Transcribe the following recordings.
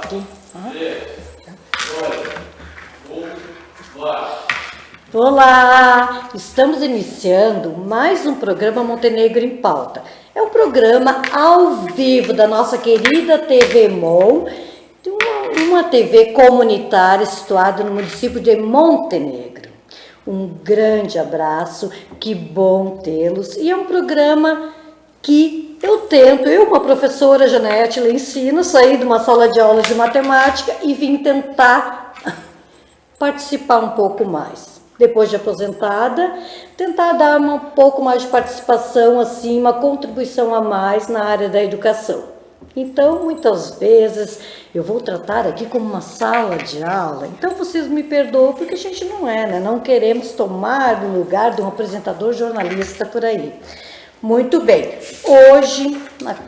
aqui. Olá! Estamos iniciando mais um programa Montenegro em Pauta. É um programa ao vivo da nossa querida TV MON, uma TV comunitária situada no município de Montenegro. Um grande abraço, que bom tê-los. E é um programa que eu, uma professora, Janete, lhe ensino, saí de uma sala de aula de matemática e vim tentar participar um pouco mais. Depois de aposentada, tentar dar um pouco mais de participação, assim, uma contribuição a mais na área da educação. Então, muitas vezes, eu vou tratar aqui como uma sala de aula. Então, vocês me perdoam, porque a gente não é, né? Não queremos tomar o lugar de um apresentador jornalista por aí. Muito bem. Hoje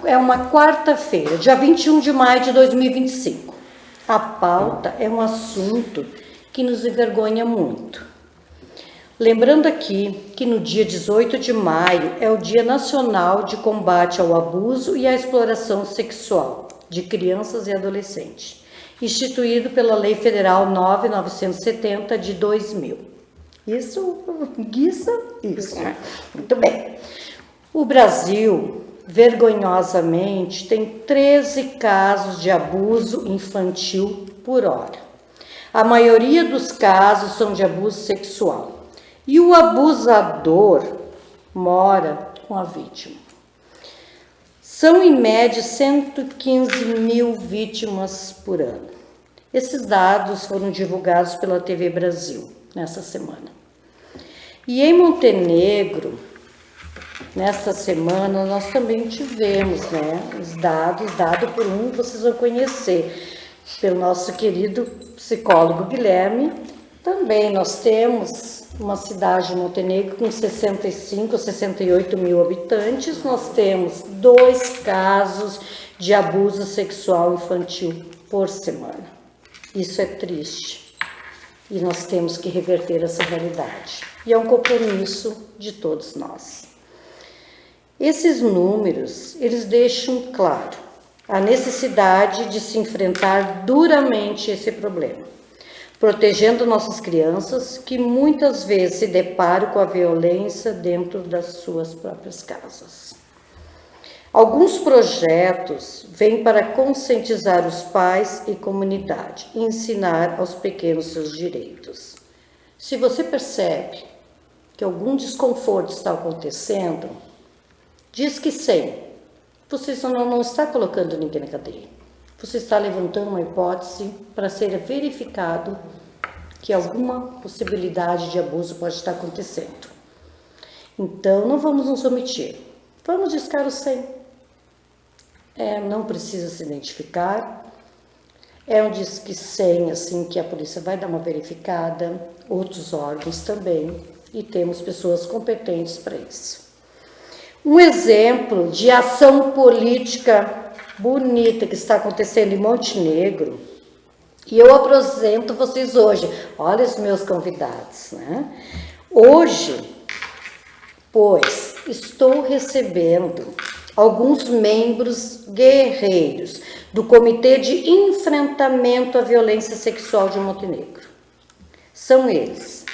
é uma quarta-feira, dia 21 de maio de 2025. A pauta é um assunto que nos envergonha muito. Lembrando aqui que no dia 18 de maio é o Dia Nacional de Combate ao Abuso e à Exploração Sexual de Crianças e Adolescentes, instituído pela Lei Federal 9.970 de 2000. Isso. Muito bem. O Brasil, vergonhosamente, tem 13 casos de abuso infantil por hora. A maioria dos casos são de abuso sexual. E o abusador mora com a vítima. São, em média, 115 mil vítimas por ano. Esses dados foram divulgados pela TV Brasil nessa semana. E em Montenegro, nesta semana, nós também tivemos, os dados, dado por vocês vão conhecer, pelo nosso querido psicólogo Guilherme. Também nós temos uma cidade de Montenegro com 68 mil habitantes. Nós temos 2 casos de abuso sexual infantil por semana. Isso é triste. E nós temos que reverter essa realidade. E é um compromisso de todos nós. Esses números, eles deixam claro a necessidade de se enfrentar duramente esse problema, protegendo nossas crianças que muitas vezes se deparam com a violência dentro das suas próprias casas. Alguns projetos vêm para conscientizar os pais e comunidade e ensinar aos pequenos seus direitos. Se você percebe que algum desconforto está acontecendo, diz que sim. Você só não está colocando ninguém na cadeia. Você está levantando uma hipótese para ser verificado que alguma possibilidade de abuso pode estar acontecendo. Então, não vamos nos omitir. Vamos discar o 100. Não precisa se identificar. É um disque 100, assim, que a polícia vai dar uma verificada, outros órgãos também, e temos pessoas competentes para isso. Um exemplo de ação política bonita que está acontecendo em Montenegro, e eu apresento vocês hoje. Olha os meus convidados, Hoje, pois, estou recebendo alguns membros guerreiros do Comitê de Enfrentamento à Violência Sexual de Montenegro. São eles: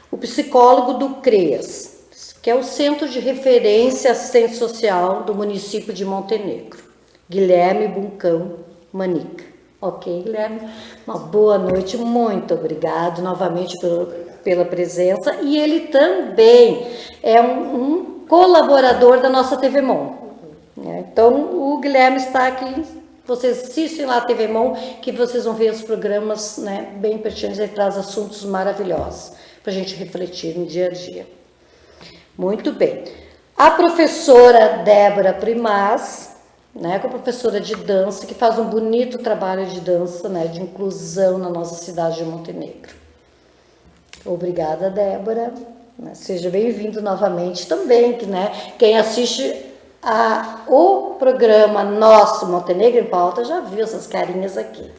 o psicólogo do CREAS, que é o Centro de Referência Assistência Social do município de Montenegro, Guilherme Buncão Manica. Ok, Guilherme? Uma boa noite, muito obrigado novamente pela presença. E ele também é um colaborador da nossa TV MON. Então, o Guilherme está aqui. Vocês assistem lá a TV MON, que vocês vão ver os programas bem pertinentes. Ele traz assuntos maravilhosos para a gente refletir no dia a dia. Muito bem. A professora Débora Primaz, que é professora de dança, que faz um bonito trabalho de dança, de inclusão na nossa cidade de Montenegro. Obrigada, Débora. Seja bem-vindo novamente também, quem assiste o programa nosso Montenegro em Pauta já viu essas carinhas aqui.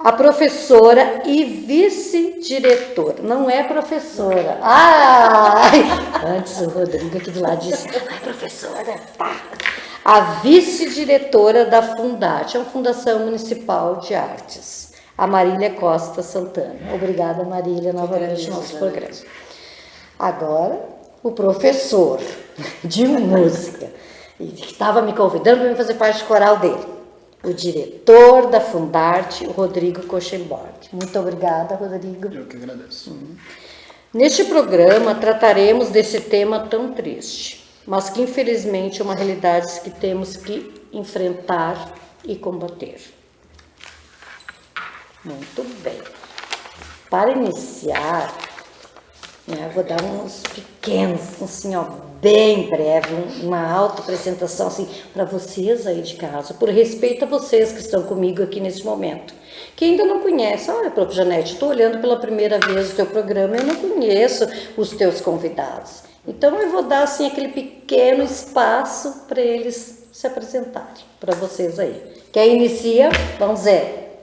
A professora e vice-diretora, não é professora. Antes o Rodrigo aqui do lado disse, professora, tá. a vice-diretora da Fundarte, a Fundação Municipal de Artes, a Marília Costa Santana. Obrigada, Marília, novamente no nosso programa. Agora, o professor de música, que estava me convidando para fazer parte do coral dele, o diretor da Fundarte, o Rodrigo Koschenborg. Muito obrigada, Rodrigo. Eu que agradeço. Neste programa, trataremos desse tema tão triste, mas que infelizmente é uma realidade que temos que enfrentar e combater. Muito bem. Para iniciar, vou dar uns pequenos, assim, bem breve, uma auto-apresentação, assim, para vocês aí de casa, por respeito a vocês que estão comigo aqui nesse momento, que ainda não conhecem. Olha, Prof. Janete, estou olhando pela primeira vez o teu programa, eu não conheço os teus convidados. Então, eu vou dar, assim, aquele pequeno espaço para eles se apresentarem, para vocês aí. Quem inicia? Vamos ver.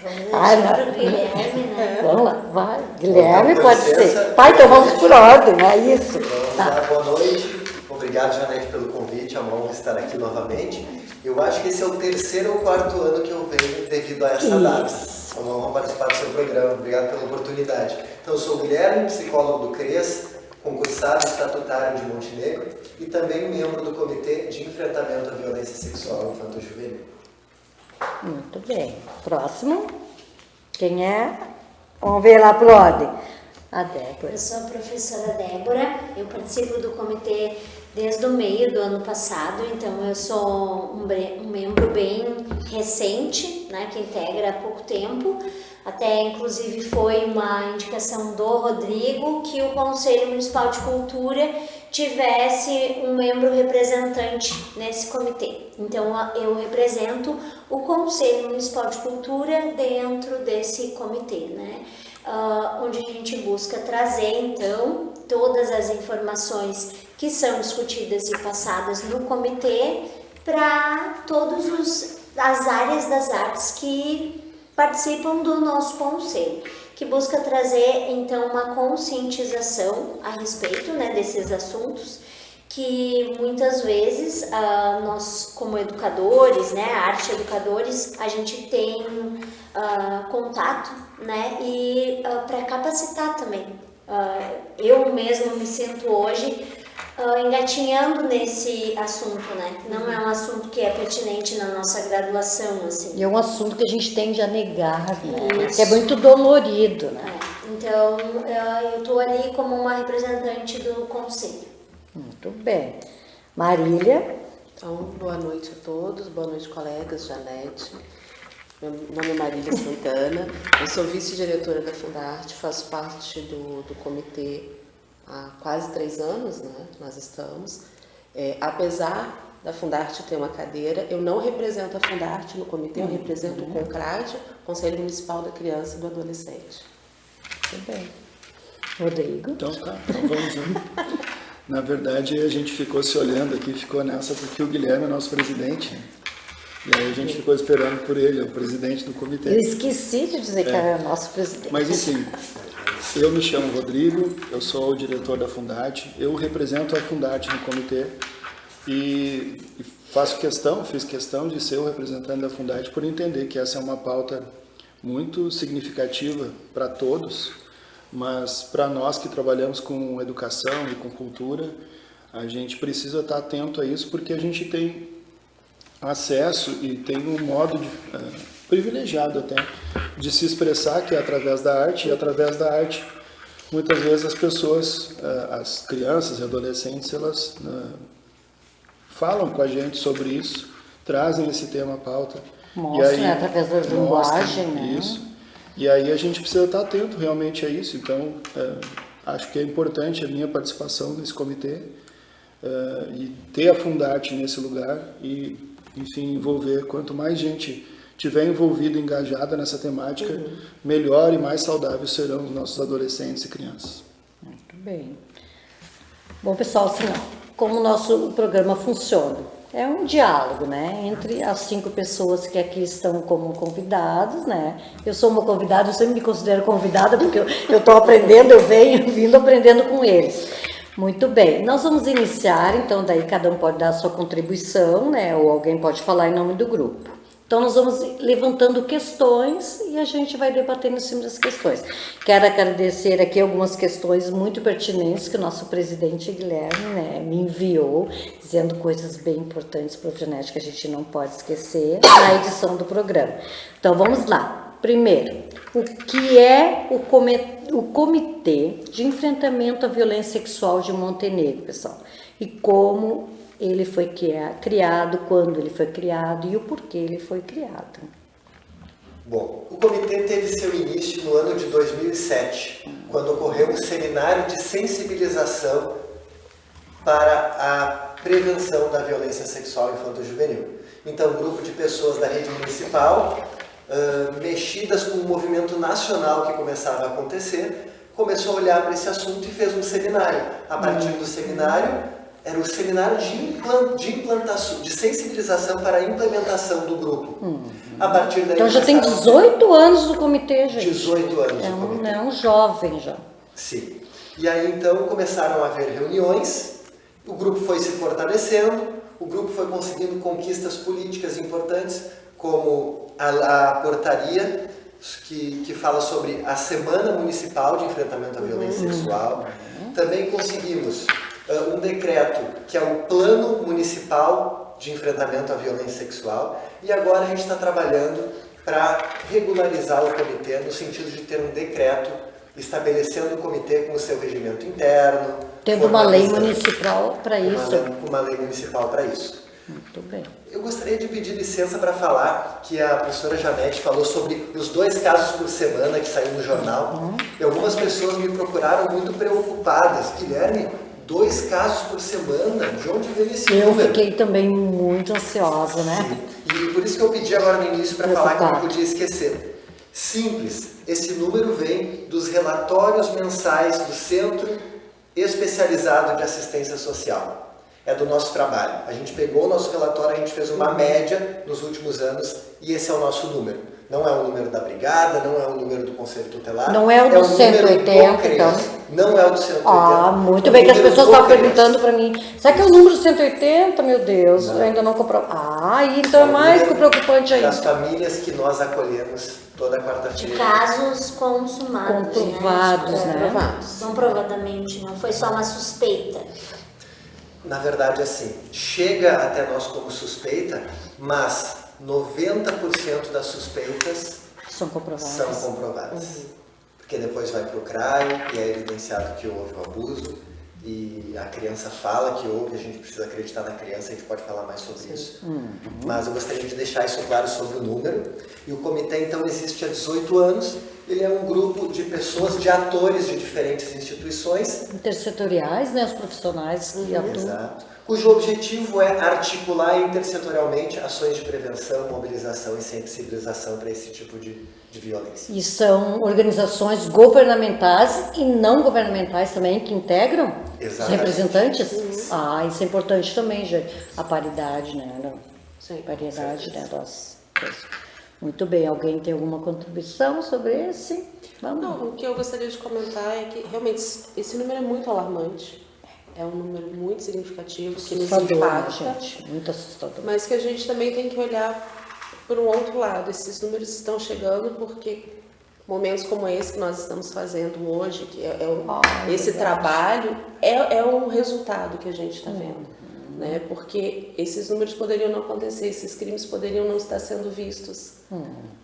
Vamos Guilherme, né? Vamos lá, vai. Guilherme, Então, pode licença. ser. Pai, então vamos por ordem, é isso. Vamos lá, boa noite. Obrigado, Janete, pelo convite. É uma honra estar aqui novamente. Eu acho que esse é o terceiro ou quarto ano que eu venho devido a essa data. É uma honra participar do seu programa. Obrigado pela oportunidade. Então, eu sou o Guilherme, psicólogo do CRES, concursado estatutário de Montenegro e também membro do Comitê de Enfrentamento à Violência Sexual Infanto-Juvenil. Muito bem. Próximo. Quem é? Vamos ver lá pro ordem. A Débora. Eu sou a professora Débora, eu participo do comitê desde o meio do ano passado, então eu sou um membro bem recente, né, que integra há pouco tempo. Até inclusive foi uma indicação do Rodrigo que o Conselho Municipal de Cultura tivesse um membro representante nesse comitê. Então eu represento o Conselho Municipal de Cultura dentro desse comitê, né? Onde a gente busca trazer então todas as informações que são discutidas e passadas no comitê para todas as áreas das artes que participam do nosso conselho, que busca trazer então uma conscientização a respeito, né, desses assuntos que muitas vezes nós como educadores, né, arte educadores, a gente tem contato, né, e para capacitar também. Eu mesmo me sinto hoje engatinhando nesse assunto, né? Não é um assunto que é pertinente na nossa graduação, assim. E é um assunto que a gente tende a negar, né? Isso. Que é muito dolorido, né? Então, eu estou ali como uma representante do conselho. Muito bem. Marília. Então, boa noite a todos, boa noite, colegas, Janete. Meu nome é Marília Santana, eu sou vice-diretora da Fundarte, faço parte do comitê há quase 3 anos, né? Nós estamos. Apesar da Fundarte ter uma cadeira, eu não represento a Fundarte no comitê, eu represento o CONCRAD, Conselho Municipal da Criança e do Adolescente. Muito bem. Rodrigo. Então vamos lá. Na verdade, a gente ficou se olhando aqui, ficou nessa, porque o Guilherme é nosso presidente. E aí a gente ficou esperando por ele, é o presidente do comitê. Eu esqueci de dizer que era o nosso presidente. Mas enfim, eu me chamo Rodrigo, eu sou o diretor da Fundarte, eu represento a Fundarte no comitê e fiz questão de ser o representante da Fundarte por entender que essa é uma pauta muito significativa para todos, mas para nós que trabalhamos com educação e com cultura, a gente precisa estar atento a isso porque a gente tem acesso e tem um modo privilegiado até de se expressar, que é através da arte, e através da arte muitas vezes as pessoas, as crianças e adolescentes, elas falam com a gente sobre isso, trazem esse tema à pauta. Mostra, e aí, né, através da linguagem, né? Isso. E aí a gente precisa estar atento realmente a isso. Então, acho que é importante a minha participação nesse comitê e ter a Fundarte nesse lugar e, enfim, envolver. Quanto mais gente tiver envolvida, engajada nessa temática, melhor e mais saudáveis serão os nossos adolescentes e crianças. Muito bem. Bom, pessoal, assim, como o nosso programa funciona? É um diálogo, né, entre as 5 pessoas que aqui estão como convidados, né? Eu sou uma convidada, eu sempre me considero convidada porque eu estou aprendendo, eu venho vindo aprendendo com eles. Muito bem, nós vamos iniciar, então daí cada um pode dar a sua contribuição, né? Ou alguém pode falar em nome do grupo. Então nós vamos levantando questões e a gente vai debatendo em cima das questões. Quero agradecer aqui algumas questões muito pertinentes que o nosso presidente Guilherme, né, me enviou, dizendo coisas bem importantes para o genética que a gente não pode esquecer na edição do programa. Então vamos lá. Primeiro, o que é o Comitê de Enfrentamento à Violência Sexual de Montenegro, pessoal? E como ele foi criado, quando ele foi criado e o porquê ele foi criado. Bom, o comitê teve seu início no ano de 2007, quando ocorreu um seminário de sensibilização para a prevenção da violência sexual infanto-juvenil. Então, um grupo de pessoas da rede municipal, mexidas com o movimento nacional que começava a acontecer, começou a olhar para esse assunto e fez um seminário. A partir do seminário, era o seminário de implantação, de sensibilização para a implementação do grupo. A partir daí, então já tem 18 anos do comitê, gente. 18 anos do comitê. É um jovem já. Sim. E aí então começaram a haver reuniões, o grupo foi se fortalecendo, o grupo foi conseguindo conquistas políticas importantes, como a portaria que fala sobre a Semana Municipal de Enfrentamento à Violência Sexual. Também conseguimos um decreto que é o Plano Municipal de Enfrentamento à Violência Sexual, e agora a gente está trabalhando para regularizar o comitê no sentido de ter um decreto estabelecendo o comitê com o seu regimento interno. Tendo uma lei municipal para isso. Uma lei municipal para isso. Muito bem. Eu gostaria de pedir licença para falar que a professora Janete falou sobre os 2 casos por semana que saiu no jornal. E algumas pessoas me procuraram muito preocupadas. Guilherme, 2 casos por semana? De onde veio esse número? Eu fiquei também muito ansiosa, né? Sim. E por isso que eu pedi agora no início para falar que eu não podia esquecer. Simples, esse número vem dos relatórios mensais do Centro Especializado de Assistência Social. É do nosso trabalho. A gente pegou o nosso relatório, a gente fez uma média nos últimos anos e esse é o nosso número. Não é o número da brigada, não é o número do Conselho Tutelar. Não é o do 180, então. Não é o do 180. Ah, muito bem, que as pessoas estavam perguntando para mim, será que é o número 180, meu Deus? Não. Eu ainda não comprou. Ah, então é mais que preocupante ainda. Das famílias que nós acolhemos toda quarta-feira. De casos consumados, comprovados, né? Comprovadamente, não foi só uma suspeita. Na verdade, assim, chega até nós como suspeita, mas 90% das suspeitas são comprovadas. Porque depois vai para o CRAI e é evidenciado que houve o abuso e a criança fala que houve, a gente precisa acreditar na criança, a gente pode falar mais sobre isso. Mas eu gostaria de deixar isso claro sobre o número. E o comitê, então, existe há 18 anos. Ele é um grupo de pessoas, de atores de diferentes instituições. Intersetoriais, né? Os profissionais que atuam. Exato. Cujo objetivo é articular intersetorialmente ações de prevenção, mobilização e sensibilização para esse tipo de violência. E são organizações governamentais e não governamentais também que integram os representantes? Ah, isso é importante também, gente. A paridade, né? Sim, paridade, né? Muito bem, alguém tem alguma contribuição sobre esse? Vamos. Não, o que eu gostaria de comentar é que realmente esse número é muito alarmante. É um número muito significativo que nos impacta, gente, muito assustador. Mas que a gente também tem que olhar por um outro lado. Esses números estão chegando porque momentos como esse que nós estamos fazendo hoje, que esse trabalho, é um resultado que a gente está vendo. Né? Porque esses números poderiam não acontecer, esses crimes poderiam não estar sendo vistos.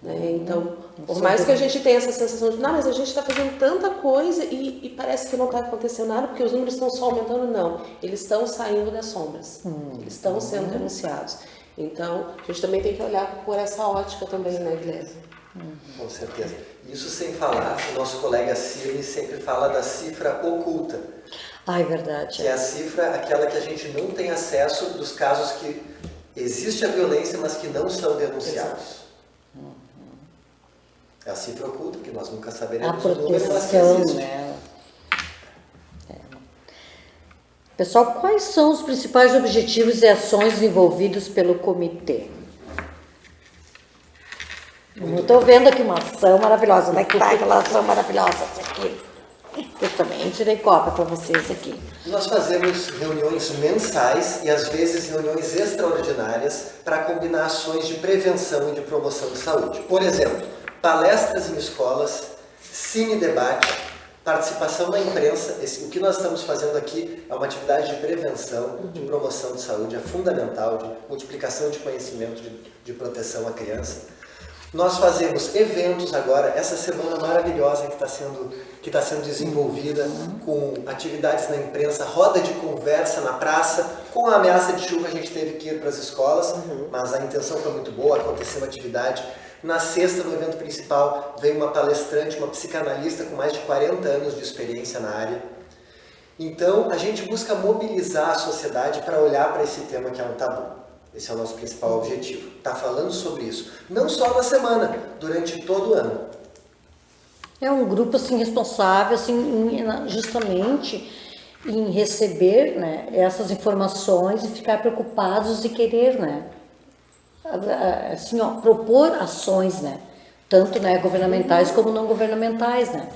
Né? Então, por mais que a gente tenha essa sensação de, não, mas a gente está fazendo tanta coisa e parece que não está acontecendo nada, porque os números estão só aumentando, não. Eles estão saindo das sombras, eles estão sendo denunciados. Então, a gente também tem que olhar por essa ótica também, né, Guilherme? Com certeza. Isso sem falar, o nosso colega Cirne sempre fala da cifra oculta. Ah, é verdade. Que é a cifra, aquela que a gente não tem acesso dos casos que existe a violência, mas que não são denunciados. É a cifra oculta, que nós nunca saberemos o número, mas que existe. Né? Pessoal, quais são os principais objetivos e ações desenvolvidos pelo comitê? Eu estou vendo aqui uma ação maravilhosa, né? Que tá aquela ação maravilhosa aqui. Eu também tirei cópia para vocês aqui. Nós fazemos reuniões mensais e às vezes reuniões extraordinárias para combinar ações de prevenção e de promoção de saúde. Por exemplo, palestras em escolas, cine debate, participação da imprensa. O que nós estamos fazendo aqui é uma atividade de prevenção, de promoção de saúde, é fundamental, de multiplicação de conhecimento, de proteção à criança. Nós fazemos eventos agora, essa semana maravilhosa que está sendo desenvolvida com atividades na imprensa, roda de conversa na praça. Com a ameaça de chuva a gente teve que ir para as escolas, mas a intenção foi muito boa, aconteceu uma atividade. Na sexta, no evento principal, veio uma palestrante, uma psicanalista com mais de 40 anos de experiência na área. Então, a gente busca mobilizar a sociedade para olhar para esse tema que é um tabu. Esse é o nosso principal objetivo. Tá falando sobre isso. Não só na semana, durante todo o ano. É um grupo assim responsável assim, justamente em receber, né, essas informações e ficar preocupados e querer, né, assim, ó, propor ações, né, tanto, né, governamentais como não governamentais, né.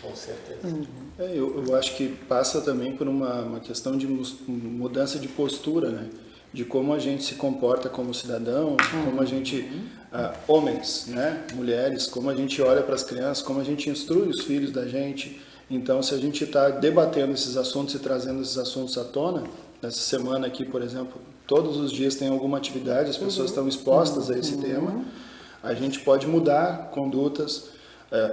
Com certeza. Eu acho que passa também por uma questão de mudança de postura, né? De como a gente se comporta como cidadão, como a gente, homens, né, mulheres, como a gente olha para as crianças, como a gente instrui os filhos da gente. Então, se a gente está debatendo esses assuntos e trazendo esses assuntos à tona, nessa semana aqui, por exemplo, todos os dias tem alguma atividade, as pessoas estão expostas a esse tema, a gente pode mudar condutas.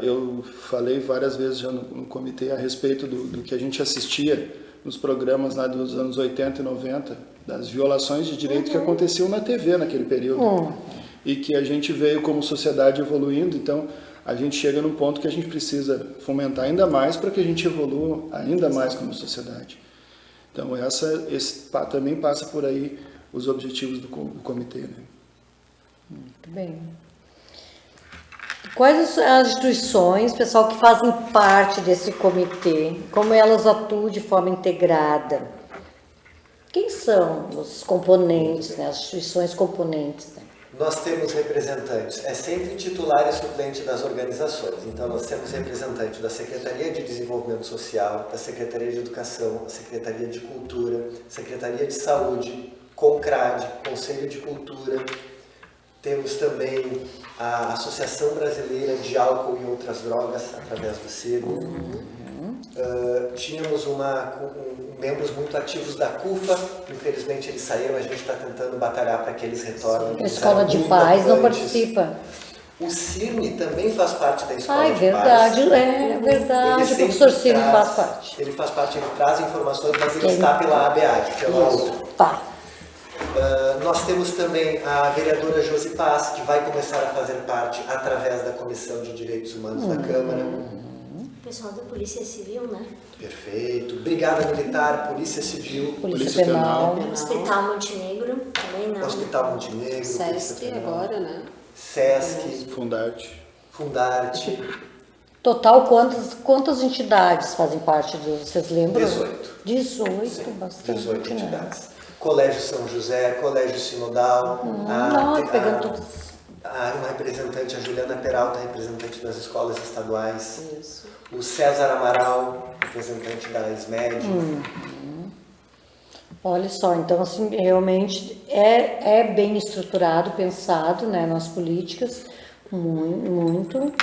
Eu falei várias vezes já no comitê a respeito do que a gente assistia nos programas lá dos anos 80 e 90, das violações de direito que aconteciam na TV naquele período. E que a gente veio como sociedade evoluindo, então a gente chega num ponto que a gente precisa fomentar ainda mais para que a gente evolua ainda mais como sociedade. Então esse também passa por aí os objetivos do comitê. Né? Muito bem. Quais as instituições, pessoal, que fazem parte desse comitê? Como elas atuam de forma integrada? Quem são os componentes, né? As instituições componentes? Né? Nós temos representantes, é sempre titular e suplente das organizações. Então, nós temos representante da Secretaria de Desenvolvimento Social, da Secretaria de Educação, da Secretaria de Cultura, Secretaria de Saúde, CONCRAD, Conselho de Cultura. Temos também a Associação Brasileira de Álcool e Outras Drogas, através do CEDO. Tínhamos membros muito ativos da CUFA, infelizmente eles saíram, a gente está tentando batalhar para que eles retornem. A Escola de Paz não participa. O CIRNE também faz parte da Escola de verdade, Paz. É verdade, o professor Ciro faz parte. Ele faz parte, ele traz informações, mas ele está pela ABAD, pela outra. Tá. Nós temos também a vereadora Josi Paz, que vai começar a fazer parte através da Comissão de Direitos Humanos da Câmara. O pessoal da Polícia Civil, né? Perfeito. Brigada Militar, Polícia Civil. Polícia Penal. Hospital Montenegro, também não. Hospital Montenegro. SESC agora, né? SESC. Fundarte. Total, quantas entidades fazem parte do... Vocês lembram? 18. 18, Sim, bastante. 18 entidades. Colégio São José, Colégio Sinodal. Pegando todos. Uma representante, a Juliana Peralta, representante das escolas estaduais. Isso. O César Amaral, representante da SMED. Olha só, então assim, realmente é bem estruturado, pensado, né, nas políticas, muito,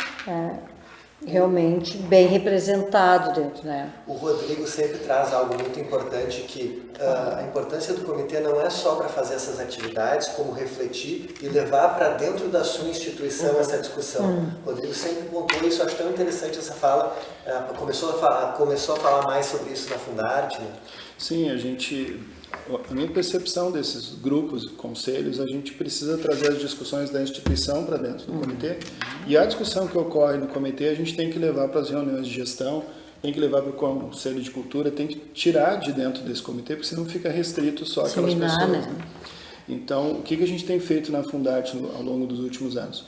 realmente bem representado dentro, né. O Rodrigo sempre traz algo muito importante, que a importância do comitê não é só para fazer essas atividades, como refletir e levar para dentro da sua instituição essa discussão. O Rodrigo sempre pontuou isso, acho tão interessante essa fala, começou a falar mais sobre isso na Fundarte, né? Sim, a minha percepção desses grupos, conselhos, a gente precisa trazer as discussões da instituição para dentro do comitê, e a discussão que ocorre no comitê a gente tem que levar para as reuniões de gestão, tem que levar para o Conselho de Cultura, tem que tirar de dentro desse comitê, porque senão fica restrito só aquelas pessoas. Né? Então, o que a gente tem feito na Fundarte ao longo dos últimos anos?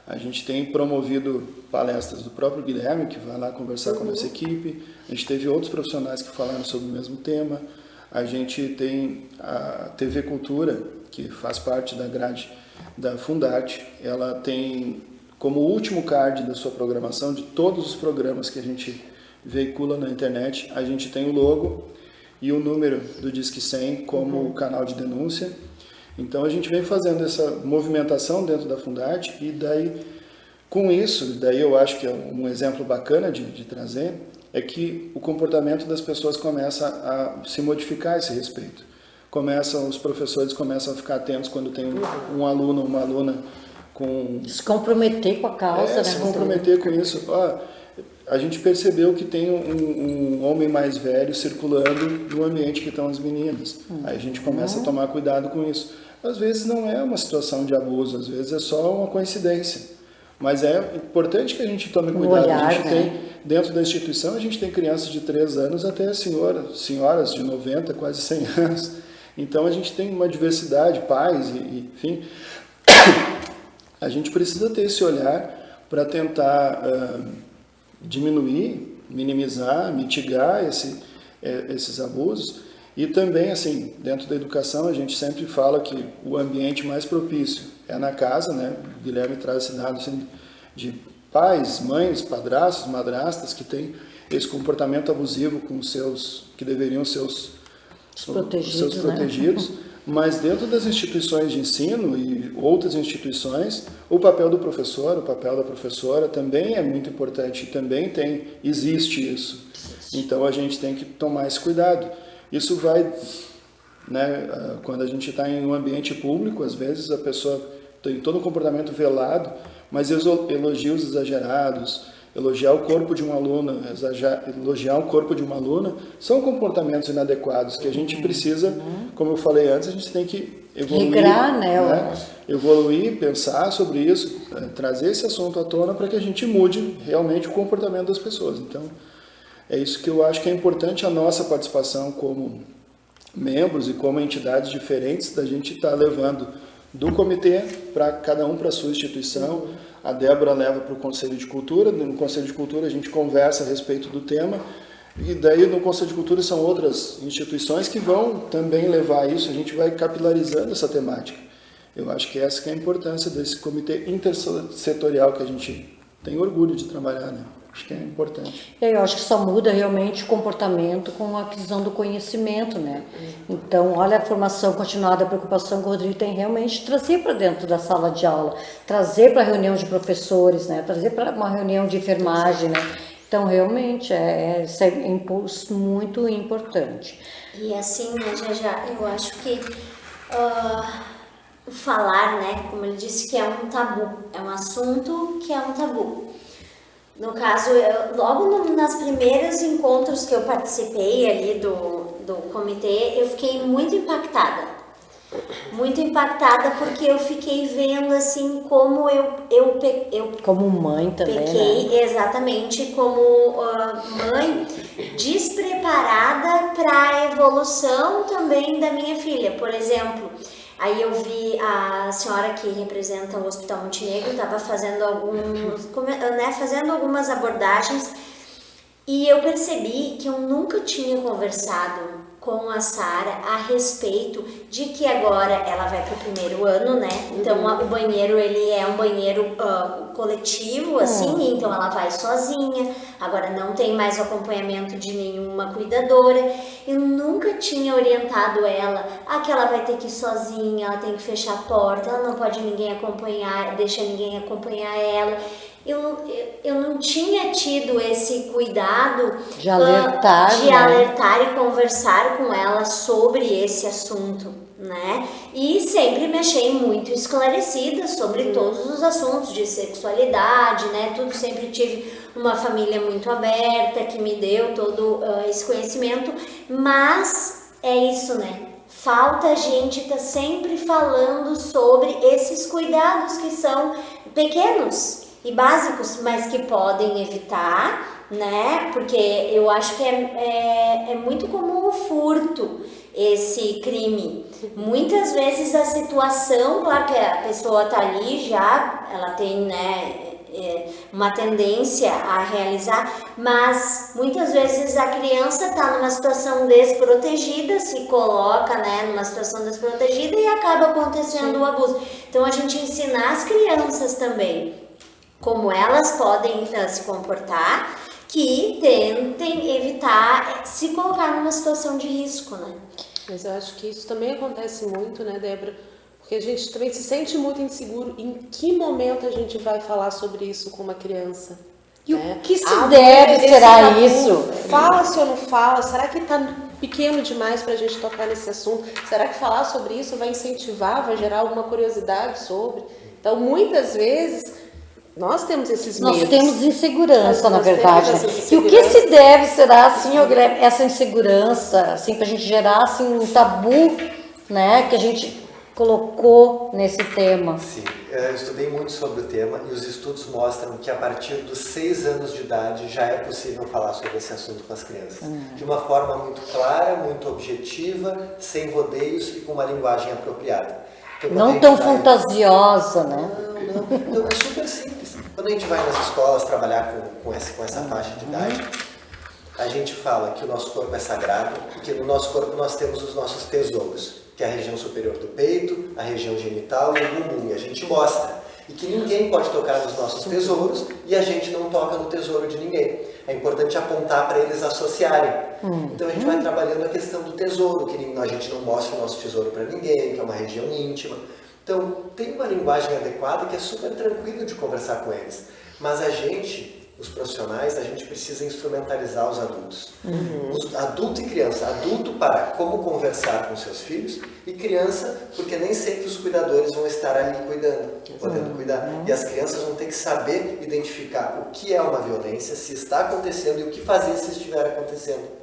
A gente tem promovido palestras do próprio Guilherme, que vai lá conversar com a nossa equipe, a gente teve outros profissionais que falaram sobre o mesmo tema, a gente tem a TV Cultura, que faz parte da grade da Fundarte, ela tem como último card da sua programação, de todos os programas que a gente veicula na internet. A gente tem o logo e o número do Disque 100 como canal de denúncia. Então a gente vem fazendo essa movimentação dentro da Fundarte e daí, com isso, daí eu acho que é um exemplo bacana de trazer, é que o comportamento das pessoas começa a se modificar a esse respeito. Os professores começam a ficar atentos quando tem um aluno ou uma aluna com... Se comprometer com a causa, né? Se comprometer com isso. A gente percebeu que tem um homem mais velho circulando no ambiente que estão as meninas. Aí a gente começa a tomar cuidado com isso. Às vezes não é uma situação de abuso, às vezes é só uma coincidência. Mas é importante que a gente tome cuidado. Olhar, a gente né? tem, dentro da instituição, a gente tem crianças de 3 anos até senhoras de 90, quase 100 anos. Então a gente tem uma diversidade, pais, enfim. A gente precisa ter esse olhar para tentar diminuir, minimizar, mitigar esses abusos. E também, assim, dentro da educação, a gente sempre fala que o ambiente mais propício é na casa, né? O Guilherme traz esse dado assim, de pais, mães, padrastos, madrastas que têm esse comportamento abusivo com os seus, que deveriam ser os seus protegidos. Mas dentro das instituições de ensino e outras instituições, o papel do professor, o papel da professora também é muito importante, também existe isso. Então a gente tem que tomar esse cuidado. Isso vai, né, quando a gente está em um ambiente público, às vezes a pessoa tem todo um comportamento velado, mas elogios exagerados, elogiar o corpo de um aluno, elogiar o corpo de uma aluna, são comportamentos inadequados que a gente precisa, como eu falei antes, a gente tem que evoluir, regrar, né? Evoluir, pensar sobre isso, trazer esse assunto à tona para que a gente mude realmente o comportamento das pessoas. Então, é isso que eu acho que é importante a nossa participação como membros e como entidades diferentes, da gente estar levando do comitê para cada um para a sua instituição. A Débora leva para o Conselho de Cultura, no Conselho de Cultura a gente conversa a respeito do tema, e daí no Conselho de Cultura são outras instituições que vão também levar isso, a gente vai capilarizando essa temática. Eu acho que essa que é a importância desse comitê intersetorial que a gente tem orgulho de trabalhar, né? Acho que é importante. Eu acho que só muda realmente o comportamento com a aquisição do conhecimento, né? Então, olha a formação continuada, a preocupação que o Rodrigo tem realmente de trazer para dentro da sala de aula, trazer para a reunião de professores, né? Trazer para uma reunião de enfermagem, né? Então, realmente, esse é um impulso muito importante. E assim, né, já eu acho que falar, né, como ele disse, que é um tabu, é um assunto que é um tabu. No caso, logo nas primeiros encontros que eu participei ali do comitê, eu fiquei muito impactada porque eu fiquei vendo assim como eu como mãe também, pequei, né? Exatamente, como mãe despreparada para a evolução também da minha filha. Por exemplo, aí eu vi a senhora que representa o Hospital Montenegro, estava fazendo algumas abordagens e eu percebi que eu nunca tinha conversado com a Sara a respeito de que agora ela vai para o 1º ano, né? Então o banheiro, ele é um banheiro coletivo, assim, então ela vai sozinha, agora não tem mais o acompanhamento de nenhuma cuidadora. Eu nunca tinha orientado ela que ela vai ter que ir sozinha, ela tem que fechar a porta, ela não pode ninguém acompanhar, deixa ninguém acompanhar ela. Eu não tinha tido esse cuidado de alertar, alertar e conversar com ela sobre esse assunto, né? E sempre me achei muito esclarecida sobre todos os assuntos de sexualidade, né? Tudo, sempre tive uma família muito aberta que me deu todo esse conhecimento, mas é isso, né? Falta a gente estar sempre falando sobre esses cuidados que são pequenos e básicos, mas que podem evitar, né? Porque eu acho que é muito comum o furto, esse crime. Muitas vezes a situação, claro que a pessoa tá ali já, ela tem, né, uma tendência a realizar, mas muitas vezes a criança está numa situação desprotegida, se coloca, né, numa situação desprotegida e acaba acontecendo o abuso. Então a gente ensina as crianças também como elas podem se comportar que tentem evitar se colocar numa situação de risco, né? Mas eu acho que isso também acontece muito, né, Débora? Porque a gente também se sente muito inseguro. Em que momento a gente vai falar sobre isso com uma criança? E né? o que se deve será isso? Fala-se ou não fala? Será que está pequeno demais para a gente tocar nesse assunto? Será que falar sobre isso vai incentivar, vai gerar alguma curiosidade sobre? Então, muitas vezes, nós temos esses medos. Nós temos insegurança, Nós na verdade. temos Né? essa E o que insegurança. se deve será, assim, essa insegurança, assim, para a gente gerar assim, um tabu, né, que a gente colocou nesse tema? Sim, eu estudei muito sobre o tema e os estudos mostram que a partir dos 6 anos de idade já é possível falar sobre esse assunto com as crianças. De uma forma muito clara, muito objetiva, sem rodeios e com uma linguagem apropriada. Então, Não tão fantasiosa, né? Não. Então é super simples. Quando a gente vai nas escolas trabalhar com essa faixa de idade, a gente fala que o nosso corpo é sagrado e que no nosso corpo nós temos os nossos tesouros, que é a região superior do peito, a região genital e o bumbum. E a gente mostra. E que ninguém pode tocar nos nossos tesouros e a gente não toca no tesouro de ninguém. É importante apontar para eles associarem. Então a gente vai trabalhando a questão do tesouro, que a gente não mostra o nosso tesouro para ninguém, que é uma região íntima. Então tem uma linguagem adequada que é super tranquilo de conversar com eles. Mas a gente, os profissionais, a gente precisa instrumentalizar os adultos. Adulto e criança. Adulto para como conversar com seus filhos e criança porque nem sempre os cuidadores vão estar ali podendo cuidar. E as crianças vão ter que saber identificar o que é uma violência, se está acontecendo e o que fazer se estiver acontecendo.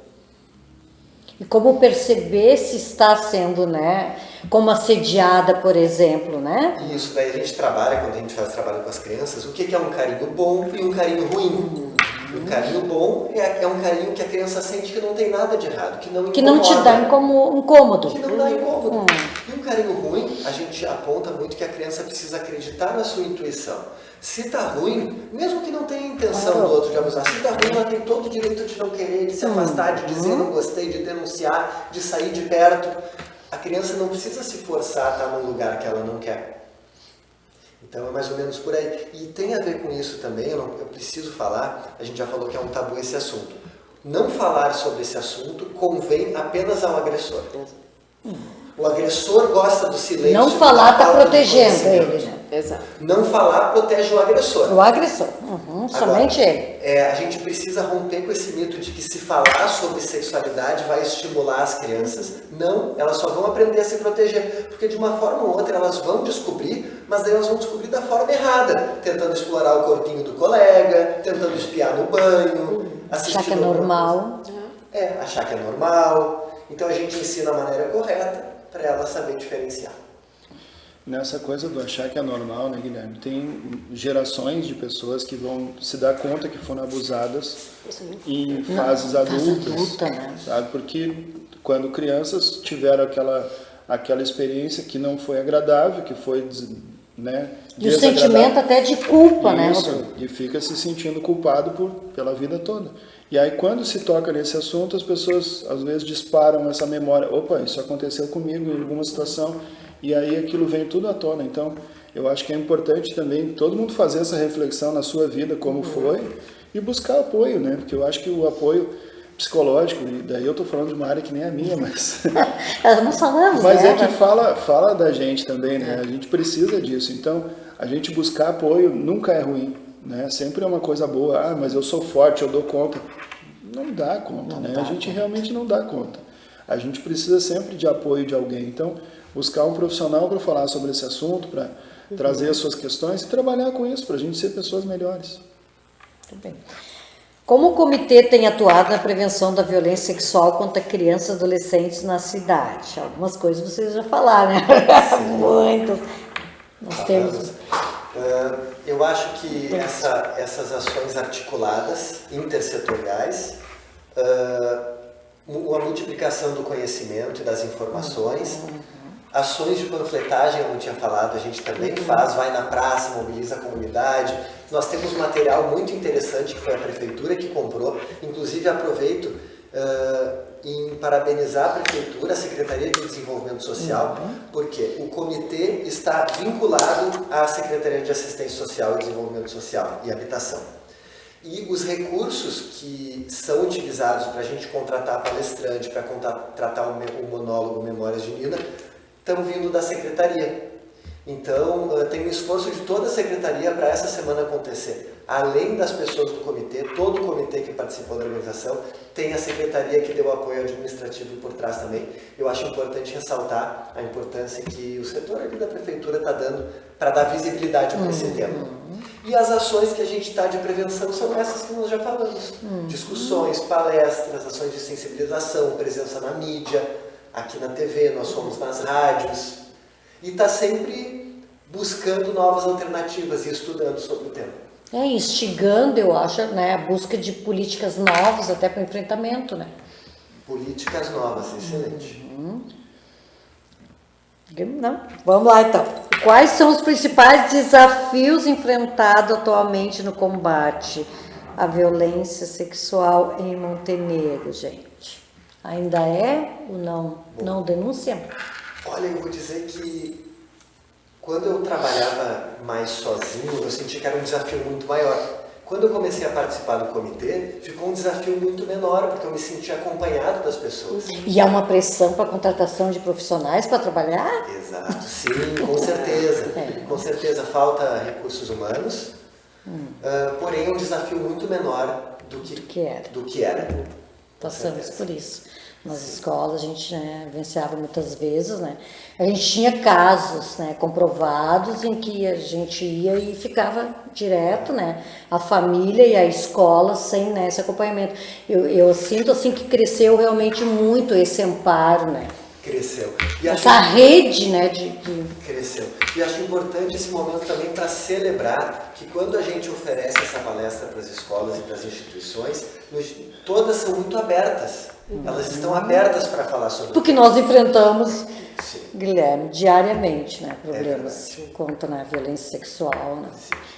E como perceber se está sendo, né, como assediada, por exemplo, né? E isso daí a gente trabalha, quando a gente faz trabalho com as crianças, o que é um carinho bom e um carinho ruim. Um carinho bom é um carinho que a criança sente que não tem nada de errado, que não incomoda. Que não te dá incômodo. Que não dá incômodo. E um carinho ruim, a gente aponta muito que a criança precisa acreditar na sua intuição. Se tá ruim, mesmo que não tenha intenção do outro de abusar, se tá ruim, ela tem todo o direito de não querer, de se afastar, de dizer não gostei, de denunciar, de sair de perto. A criança não precisa se forçar a estar num lugar que ela não quer. Então é mais ou menos por aí. E tem a ver com isso também, eu preciso falar, a gente já falou que é um tabu esse assunto. Não falar sobre esse assunto convém apenas ao agressor. O agressor gosta do silêncio. Não falar está protegendo ele, né? Exato. Não falar protege o agressor. O agressor, somente ele. A gente precisa romper com esse mito de que se falar sobre sexualidade vai estimular as crianças. Não, elas só vão aprender a se proteger. Porque de uma forma ou outra elas vão descobrir, mas daí elas vão descobrir da forma errada. Tentando explorar o corpinho do colega, tentando espiar no banho. Achar que é normal. Achar que é normal. Então a gente ensina a maneira correta para ela saber diferenciar. Nessa coisa do achar que é normal, né, Guilherme? Tem gerações de pessoas que vão se dar conta que foram abusadas em fases adultas, né? Sabe? Porque quando crianças tiveram aquela experiência que não foi agradável, que foi, né, E o sentimento até de culpa, né? Isso, e fica se sentindo culpado pela vida toda. E aí quando se toca nesse assunto, as pessoas às vezes disparam essa memória, opa, isso aconteceu comigo em alguma situação, e aí aquilo vem tudo à tona. Então eu acho que é importante também todo mundo fazer essa reflexão na sua vida, como foi, e buscar apoio, né? Porque eu acho que o apoio psicológico, e daí eu tô falando de uma área que nem a minha, mas nós falamos, mas né? é que fala da gente também, né? A gente precisa disso. Então a gente buscar apoio nunca é ruim, né? Sempre é uma coisa boa. Mas eu sou forte, eu dou conta. Não dá conta, né? A gente realmente não dá conta. A gente precisa sempre de apoio de alguém. Então, buscar um profissional para falar sobre esse assunto, para trazer as suas questões e trabalhar com isso, para a gente ser pessoas melhores. Muito bem. Como o comitê tem atuado na prevenção da violência sexual contra crianças e adolescentes na cidade? Algumas coisas vocês já falaram, né? Muitas. Nós temos... Eu acho que essas ações articuladas, intersetoriais, a multiplicação do conhecimento e das informações, ações de panfletagem, eu não tinha falado, a gente também faz, vai na praça, mobiliza a comunidade. Nós temos um material muito interessante que foi a prefeitura que comprou, inclusive aproveito em parabenizar a prefeitura, a Secretaria de Desenvolvimento Social, porque o comitê está vinculado à Secretaria de Assistência Social e Desenvolvimento Social e Habitação. E os recursos que são utilizados para a gente contratar palestrante, para contratar o monólogo Memórias de Nina, estão vindo da secretaria. Então, tem um esforço de toda a secretaria para essa semana acontecer. Além das pessoas do comitê, todo o comitê que participou da organização, tem a secretaria que deu apoio administrativo por trás também. Eu acho importante ressaltar a importância que o setor ali da prefeitura está dando para dar visibilidade para esse tema. E as ações que a gente está de prevenção são essas que nós já falamos. Discussões, palestras, ações de sensibilização, presença na mídia, aqui na TV, nós somos nas rádios. E está sempre buscando novas alternativas e estudando sobre o tema. Instigando, eu acho, né, a busca de políticas novas até para o enfrentamento, né? Políticas novas, excelente. Não. Vamos lá, então. Quais são os principais desafios enfrentados atualmente no combate à violência sexual em Montenegro, gente? Ainda é ou não denúncia? Olha, eu vou dizer que quando eu trabalhava mais sozinho, eu senti que era um desafio muito maior. Quando eu comecei a participar do comitê, ficou um desafio muito menor, porque eu me senti acompanhado das pessoas. E há uma pressão para a contratação de profissionais para trabalhar? Exato, sim, com certeza. Com certeza falta recursos humanos, porém é um desafio muito menor do que era. Passamos por isso. Nas escolas a gente vivenciava muitas vezes, né? A gente tinha casos, né, comprovados em que a gente ia e ficava direto, né? A família e a escola sem, né, esse acompanhamento. Eu sinto assim que cresceu realmente muito esse amparo, né? Cresceu. Essa rede, né, Cresceu. E acho importante esse momento também para celebrar que quando a gente oferece essa palestra para as escolas e para as instituições, todas são muito abertas. Elas estão abertas para falar sobre porque nós enfrentamos, Sim. Guilherme, diariamente, né, problemas contra a violência sexual, né?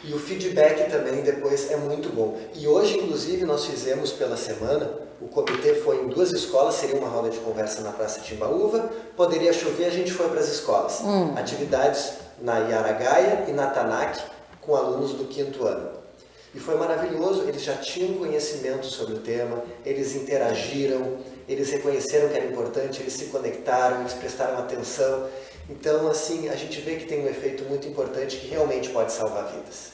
E o feedback também depois é muito bom. E hoje, inclusive, nós fizemos pela semana, o comitê foi em 2 escolas, seria uma roda de conversa na Praça Timbaúva, poderia chover, a gente foi para as escolas. Atividades na Iaragaia e na Tanac, com alunos do 5º ano. E foi maravilhoso, eles já tinham conhecimento sobre o tema, eles interagiram, eles reconheceram que era importante, eles se conectaram, eles prestaram atenção. Então, assim, a gente vê que tem um efeito muito importante que realmente pode salvar vidas.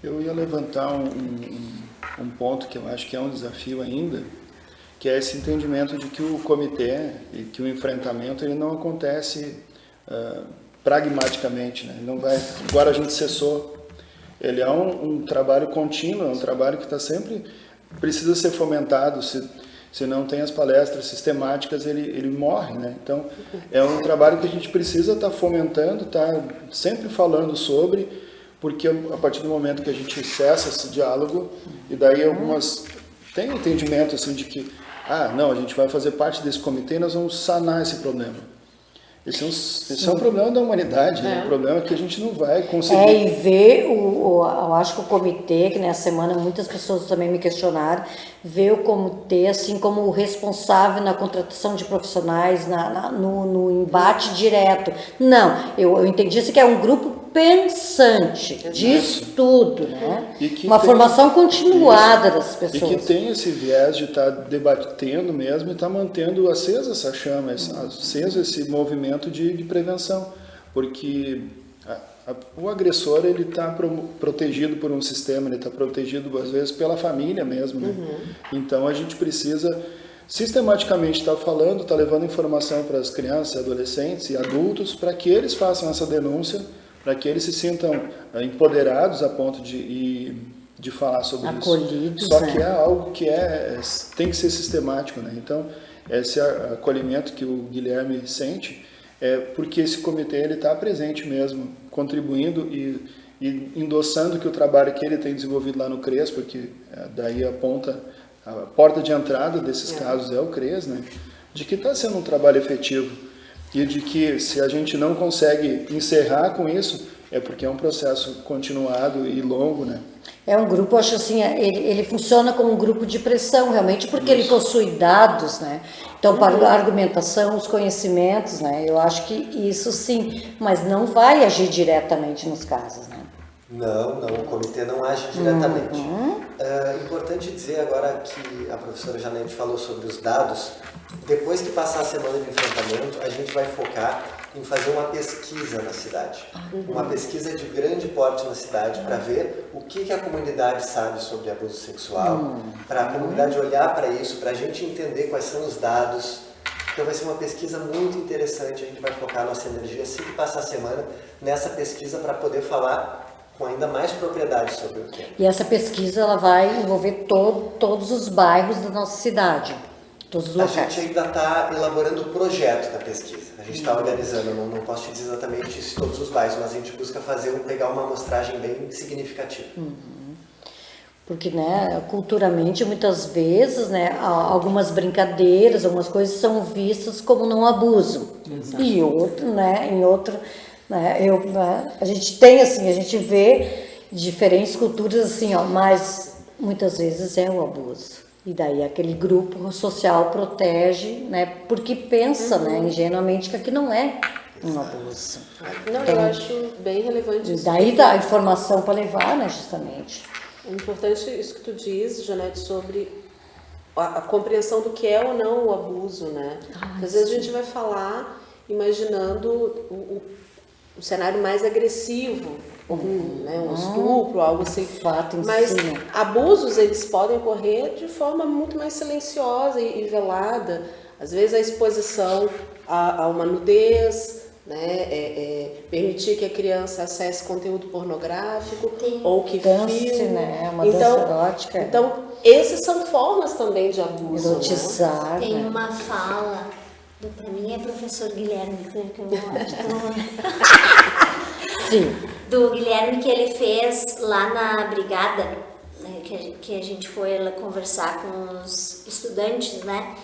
Eu ia levantar um ponto que eu acho que é um desafio ainda, que é esse entendimento de que o comitê e que o enfrentamento ele não acontece pragmaticamente, né? Não vai, agora a gente cessou. Ele é um trabalho contínuo, é um trabalho que está sempre, precisa ser fomentado, se não tem as palestras sistemáticas, ele morre, né? Então, é um trabalho que a gente precisa estar fomentando, estar sempre falando sobre, porque a partir do momento que a gente cessa esse diálogo, e daí algumas têm entendimento assim de que, não, a gente vai fazer parte desse comitê e nós vamos sanar esse problema. Esse é um problema da humanidade, né? Um problema que a gente não vai conseguir. E ver, eu acho que o comitê, que nessa semana muitas pessoas também me questionaram, ver o comitê assim como o responsável na contratação de profissionais, no embate direto. Não, eu entendi isso que é um grupo pensante, de estudo, né? Uma formação continuada das pessoas. E que tem esse viés de estar debatendo mesmo e estar mantendo acesa essa chama, aceso esse movimento de prevenção, porque o agressor ele está protegido por um sistema, ele está protegido às vezes pela família mesmo, né? Então a gente precisa sistematicamente estar falando, estar levando informação para as crianças, adolescentes e adultos para que eles façam essa denúncia, para que eles se sintam empoderados a ponto de falar sobre acolhidos, isso. Só que é algo que tem que ser sistemático, né? Então, esse acolhimento que o Guilherme sente é porque esse comitê ele está presente mesmo, contribuindo e endossando que o trabalho que ele tem desenvolvido lá no CRES, porque daí a porta de entrada desses casos é o CRES, né? De que está sendo um trabalho efetivo. E de que se a gente não consegue encerrar com isso, é porque é um processo continuado e longo, né? É um grupo, eu acho assim, ele funciona como um grupo de pressão, realmente, porque ele possui dados, né? Então, para a argumentação, os conhecimentos, né? Eu acho que isso sim, mas não vai agir diretamente nos casos, né? Não, o comitê não age diretamente. Importante dizer agora que a professora Janete falou sobre os dados. Depois que passar a semana de enfrentamento, a gente vai focar em fazer uma pesquisa na cidade. Uma pesquisa de grande porte na cidade para ver o que a comunidade sabe sobre abuso sexual, para a comunidade olhar para isso, para a gente entender quais são os dados. Então vai ser uma pesquisa muito interessante, a gente vai focar a nossa energia assim que passar a semana nessa pesquisa para poder falar com ainda mais propriedade sobre o tema. E essa pesquisa ela vai envolver todos os bairros da nossa cidade, todos os A locais. gente ainda está elaborando o projeto da pesquisa, a gente está organizando, eu não posso te dizer exatamente isso em todos os bairros, mas a gente busca pegar uma amostragem bem significativa. Porque, né, culturalmente, muitas vezes, né, algumas brincadeiras, algumas coisas são vistas como não abuso. E outro, né, em outro, né, a gente tem, assim, a gente vê diferentes culturas, assim, ó, mas muitas vezes é o abuso. E daí aquele grupo social protege, né, porque pensa, né, ingenuamente que aqui não é um abuso. Não, eu acho bem relevante E isso. daí dá a informação para levar, né, justamente. É importante isso que tu diz, Janete, sobre a compreensão do que é ou não o abuso, né? Às vezes a gente vai falar imaginando o cenário mais agressivo, né? Um estupro, algo assim. Fato em Mas si, né? abusos, eles podem ocorrer de forma muito mais silenciosa e velada. Às vezes a exposição a uma nudez, né, permitir que a criança acesse conteúdo pornográfico ou que Dança, filme. né, uma dança erótica. Então, essas são formas também de abuso. Né? Erotizar, Tem né? uma fala, para mim é professor Guilherme, que eu Sim. do Guilherme que ele fez lá na brigada, né, que a gente foi lá conversar com os estudantes, né?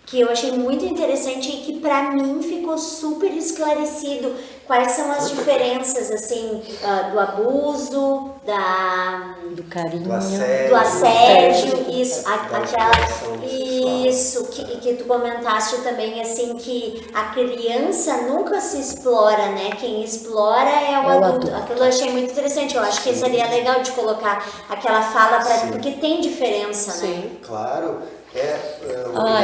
Que eu achei muito interessante e que para mim ficou super esclarecido quais são as diferenças, assim, do abuso, Do carinho. do assédio, isso, exploração isso, que tu comentaste também, assim, que a criança nunca se explora, né? Quem explora é o adulto. Aquilo eu achei muito interessante, eu acho que seria legal de colocar aquela fala, porque tem diferença, né? Sim. Claro.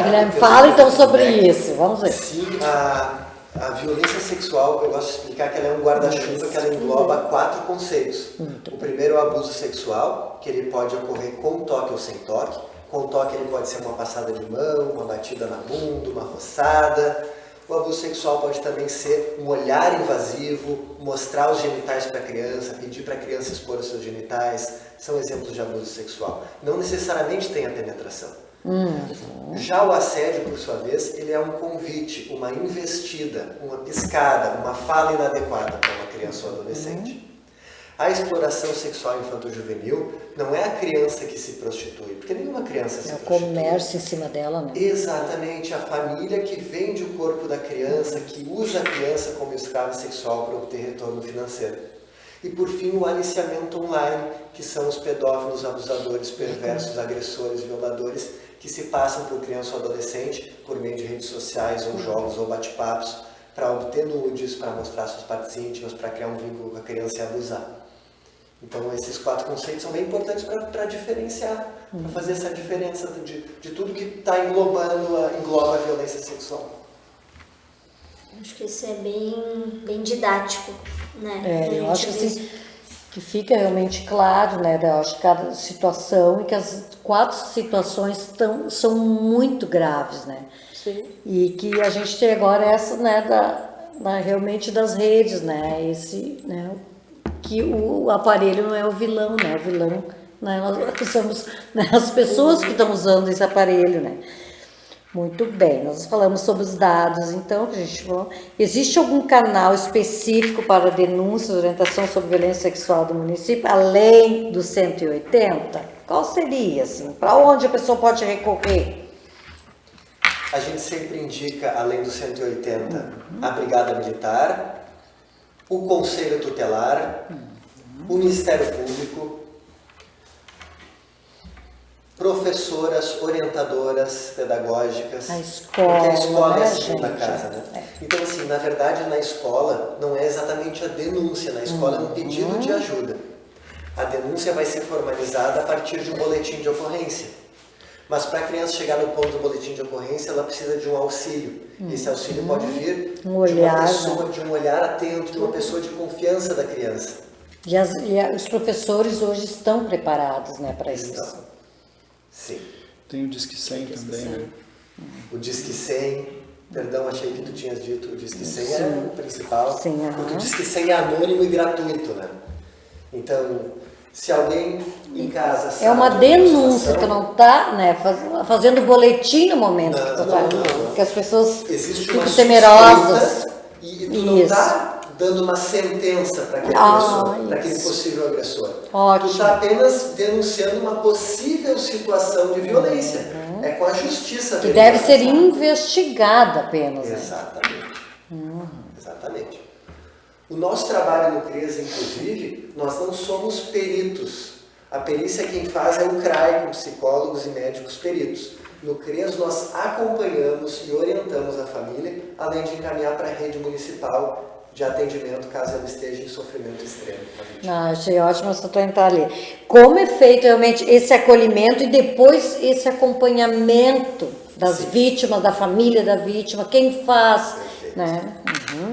Guilherme, fala então sobre isso, vamos ver. Sim, a violência sexual, eu gosto de explicar que ela é um guarda-chuva que ela engloba 4 conceitos. O primeiro é o abuso sexual, que ele pode ocorrer com toque ou sem toque. Com toque ele pode ser uma passada de mão, uma batida na bunda, uma roçada. O abuso sexual pode também ser um olhar invasivo, mostrar os genitais para a criança, pedir para a criança expor os seus genitais. São exemplos de abuso sexual. Não necessariamente tem a penetração. Já o assédio, por sua vez, ele é um convite, uma investida, uma piscada, uma fala inadequada para uma criança ou adolescente. A exploração sexual infanto-juvenil não é a criança que se prostitui, porque nenhuma criança se prostitui. É o comércio em cima dela, né? Exatamente, a família que vende o corpo da criança, que usa a criança como escrava sexual para obter retorno financeiro. E por fim, o aliciamento online, que são os pedófilos, abusadores, perversos, agressores, violadores, que se passam por criança ou adolescente por meio de redes sociais ou jogos ou bate-papos para obter nudes, para mostrar suas partes íntimas, para criar um vínculo com a criança e abusar. Então esses 4 conceitos são bem importantes para diferenciar, para fazer essa diferença de tudo que está engloba a violência sexual. Acho que isso é bem didático, né? Eu acho assim, que fica realmente claro, né? Eu acho que cada situação e que as 4 situações são muito graves, né? Sim. E que a gente tem agora essa, né, realmente das redes, né? Esse, né? Que o aparelho não é o vilão, né? O vilão, né? Nós somos, né, as pessoas que estão usando esse aparelho, né? Muito bem, nós falamos sobre os dados, então, que a gente falou. Existe algum canal específico para denúncia e orientação sobre violência sexual do município, além do 180? Qual seria, assim? Para onde a pessoa pode recorrer? A gente sempre indica, além do 180, a Brigada Militar, o Conselho Tutelar, o Ministério Público, professoras, orientadoras pedagógicas, A escola, porque a escola é né, a segunda gente? casa, né? Então, assim, na verdade, na escola não é exatamente a denúncia, na escola é um pedido de ajuda. A denúncia vai ser formalizada a partir de um boletim de ocorrência. Mas para a criança chegar no ponto do boletim de ocorrência, ela precisa de um auxílio. Esse auxílio pode vir de uma pessoa, de um olhar atento, de uma pessoa de confiança da criança. E os professores hoje estão preparados, né, para isso. Então, sim. Tem o Disque 100 também, né? O Disque 100, perdão, achei que tu tinhas dito, o Disque 100 é o principal. Sim, porque o Disque 100 é anônimo e gratuito, né? Então, se alguém em casa sabe É uma de denúncia, situação, que não está, né, fazendo boletim no momento que tu faz, não. que as pessoas existe ficam uma temerosas. suspeita e tu não está dando uma sentença para aquele agressor, para aquele possível agressor. Ótimo. Tu está apenas denunciando uma possível situação de violência. É com a justiça. Que deve ser investigada apenas. Né? Exatamente. Exatamente. O nosso trabalho no CREAS, inclusive, nós não somos peritos. A perícia quem faz é o CRAI, com psicólogos e médicos peritos. No CREAS nós acompanhamos e orientamos a família, além de encaminhar para a rede municipal de atendimento caso ela esteja em sofrimento extremo. Achei ótimo essa tua entrada ali. Como é feito realmente esse acolhimento e depois esse acompanhamento das vítimas, da família da vítima, quem faz, né?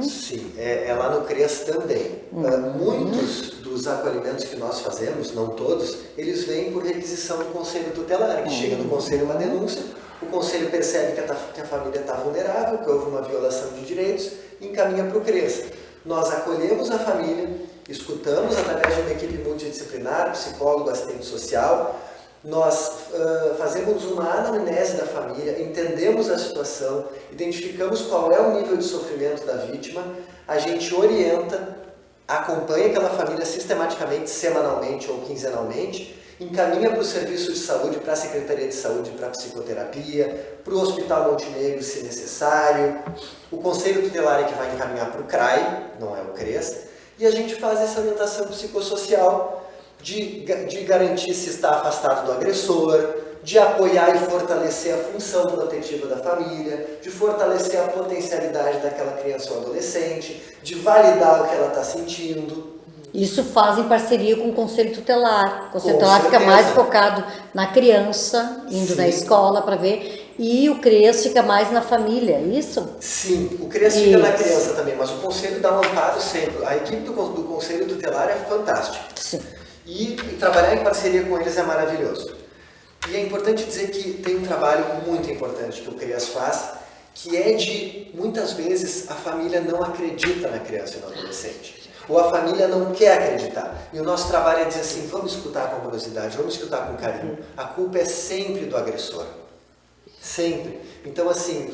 Sim, é lá no CREAS também. Muitos dos acolhimentos que nós fazemos, não todos, eles vêm por requisição do Conselho Tutelar, que chega no Conselho uma denúncia, o Conselho percebe que a família está vulnerável, que houve uma violação de direitos, e encaminha para o CREAS. Nós acolhemos a família, escutamos através de uma equipe multidisciplinar, psicólogo, assistente social, nós fazemos uma anamnese da família, entendemos a situação, identificamos qual é o nível de sofrimento da vítima, a gente orienta, acompanha aquela família sistematicamente, semanalmente ou quinzenalmente, encaminha para o serviço de saúde, para a Secretaria de Saúde, para a psicoterapia, para o Hospital Montenegro, se necessário. O Conselho Tutelar é que vai encaminhar para o CRAI, não é o CREAS, e a gente faz essa orientação psicossocial de garantir se está afastado do agressor, de apoiar e fortalecer a função protetiva da família, de fortalecer a potencialidade daquela criança ou adolescente, de validar o que ela está sentindo. Isso faz em parceria com o Conselho Tutelar. O Conselho Tutelar fica mais focado na criança, indo na escola para ver, e o CREAS fica mais na família, é isso? Sim, o CREAS fica na criança também, mas o Conselho dá um amparo sempre. A equipe do Conselho Tutelar é fantástica. Sim. E trabalhar em parceria com eles é maravilhoso. E é importante dizer que tem um trabalho muito importante que o CREAS faz, que é de, muitas vezes, a família não acredita na criança e no adolescente. Ou a família não quer acreditar. E o nosso trabalho é dizer assim, vamos escutar com amorosidade, vamos escutar com carinho. A culpa é sempre do agressor. Sempre. Então, assim,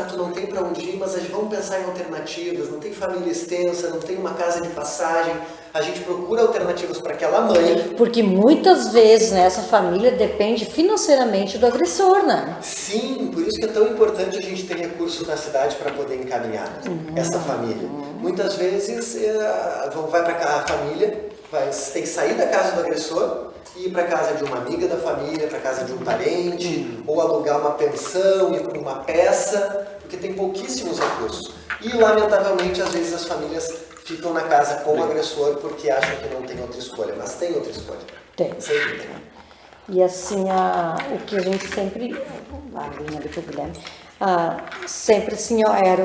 tu não tem para onde ir, mas vamos pensar em alternativas, não tem família extensa, não tem uma casa de passagem, a gente procura alternativas para aquela mãe. Porque muitas vezes, né, essa família depende financeiramente do agressor, né? Sim, por isso que é tão importante a gente ter recursos na cidade para poder encaminhar essa família. Muitas vezes, vai para a família, tem que sair da casa do agressor, ir para casa de uma amiga da família, para casa de um parente, ou alugar uma pensão, ir para uma peça, porque tem pouquíssimos recursos. E, lamentavelmente, às vezes as famílias ficam na casa com o agressor porque acham que não tem outra escolha, mas tem outra escolha. Tem. Sempre tem. E assim, o que a gente sempre, sempre assim, era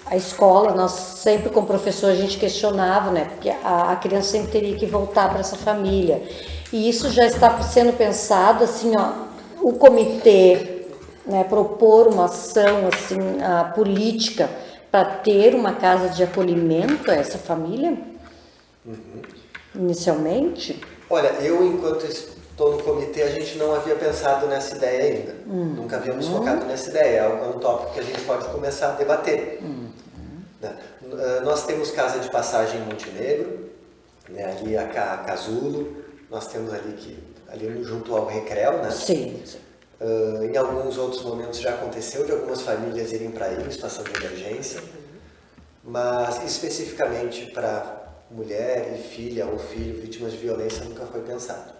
a escola, nós sempre com o professor a gente questionava, né, porque a criança sempre teria que voltar para essa família. E isso já está sendo pensado, assim, o comitê, né, propor uma ação, assim, política para ter uma casa de acolhimento a essa família, inicialmente. Olha, eu enquanto estou no comitê, a gente não havia pensado nessa ideia ainda. Nunca havíamos focado nessa ideia, é um tópico que a gente pode começar a debater. Né? Nós temos casa de passagem em Montenegro, né, ali a Casulo, nós temos ali junto ao Recreu, né? Sim. Em alguns outros momentos já aconteceu de algumas famílias irem para aí em situação de emergência, mas especificamente para mulher e filha ou filho vítimas de violência nunca foi pensado.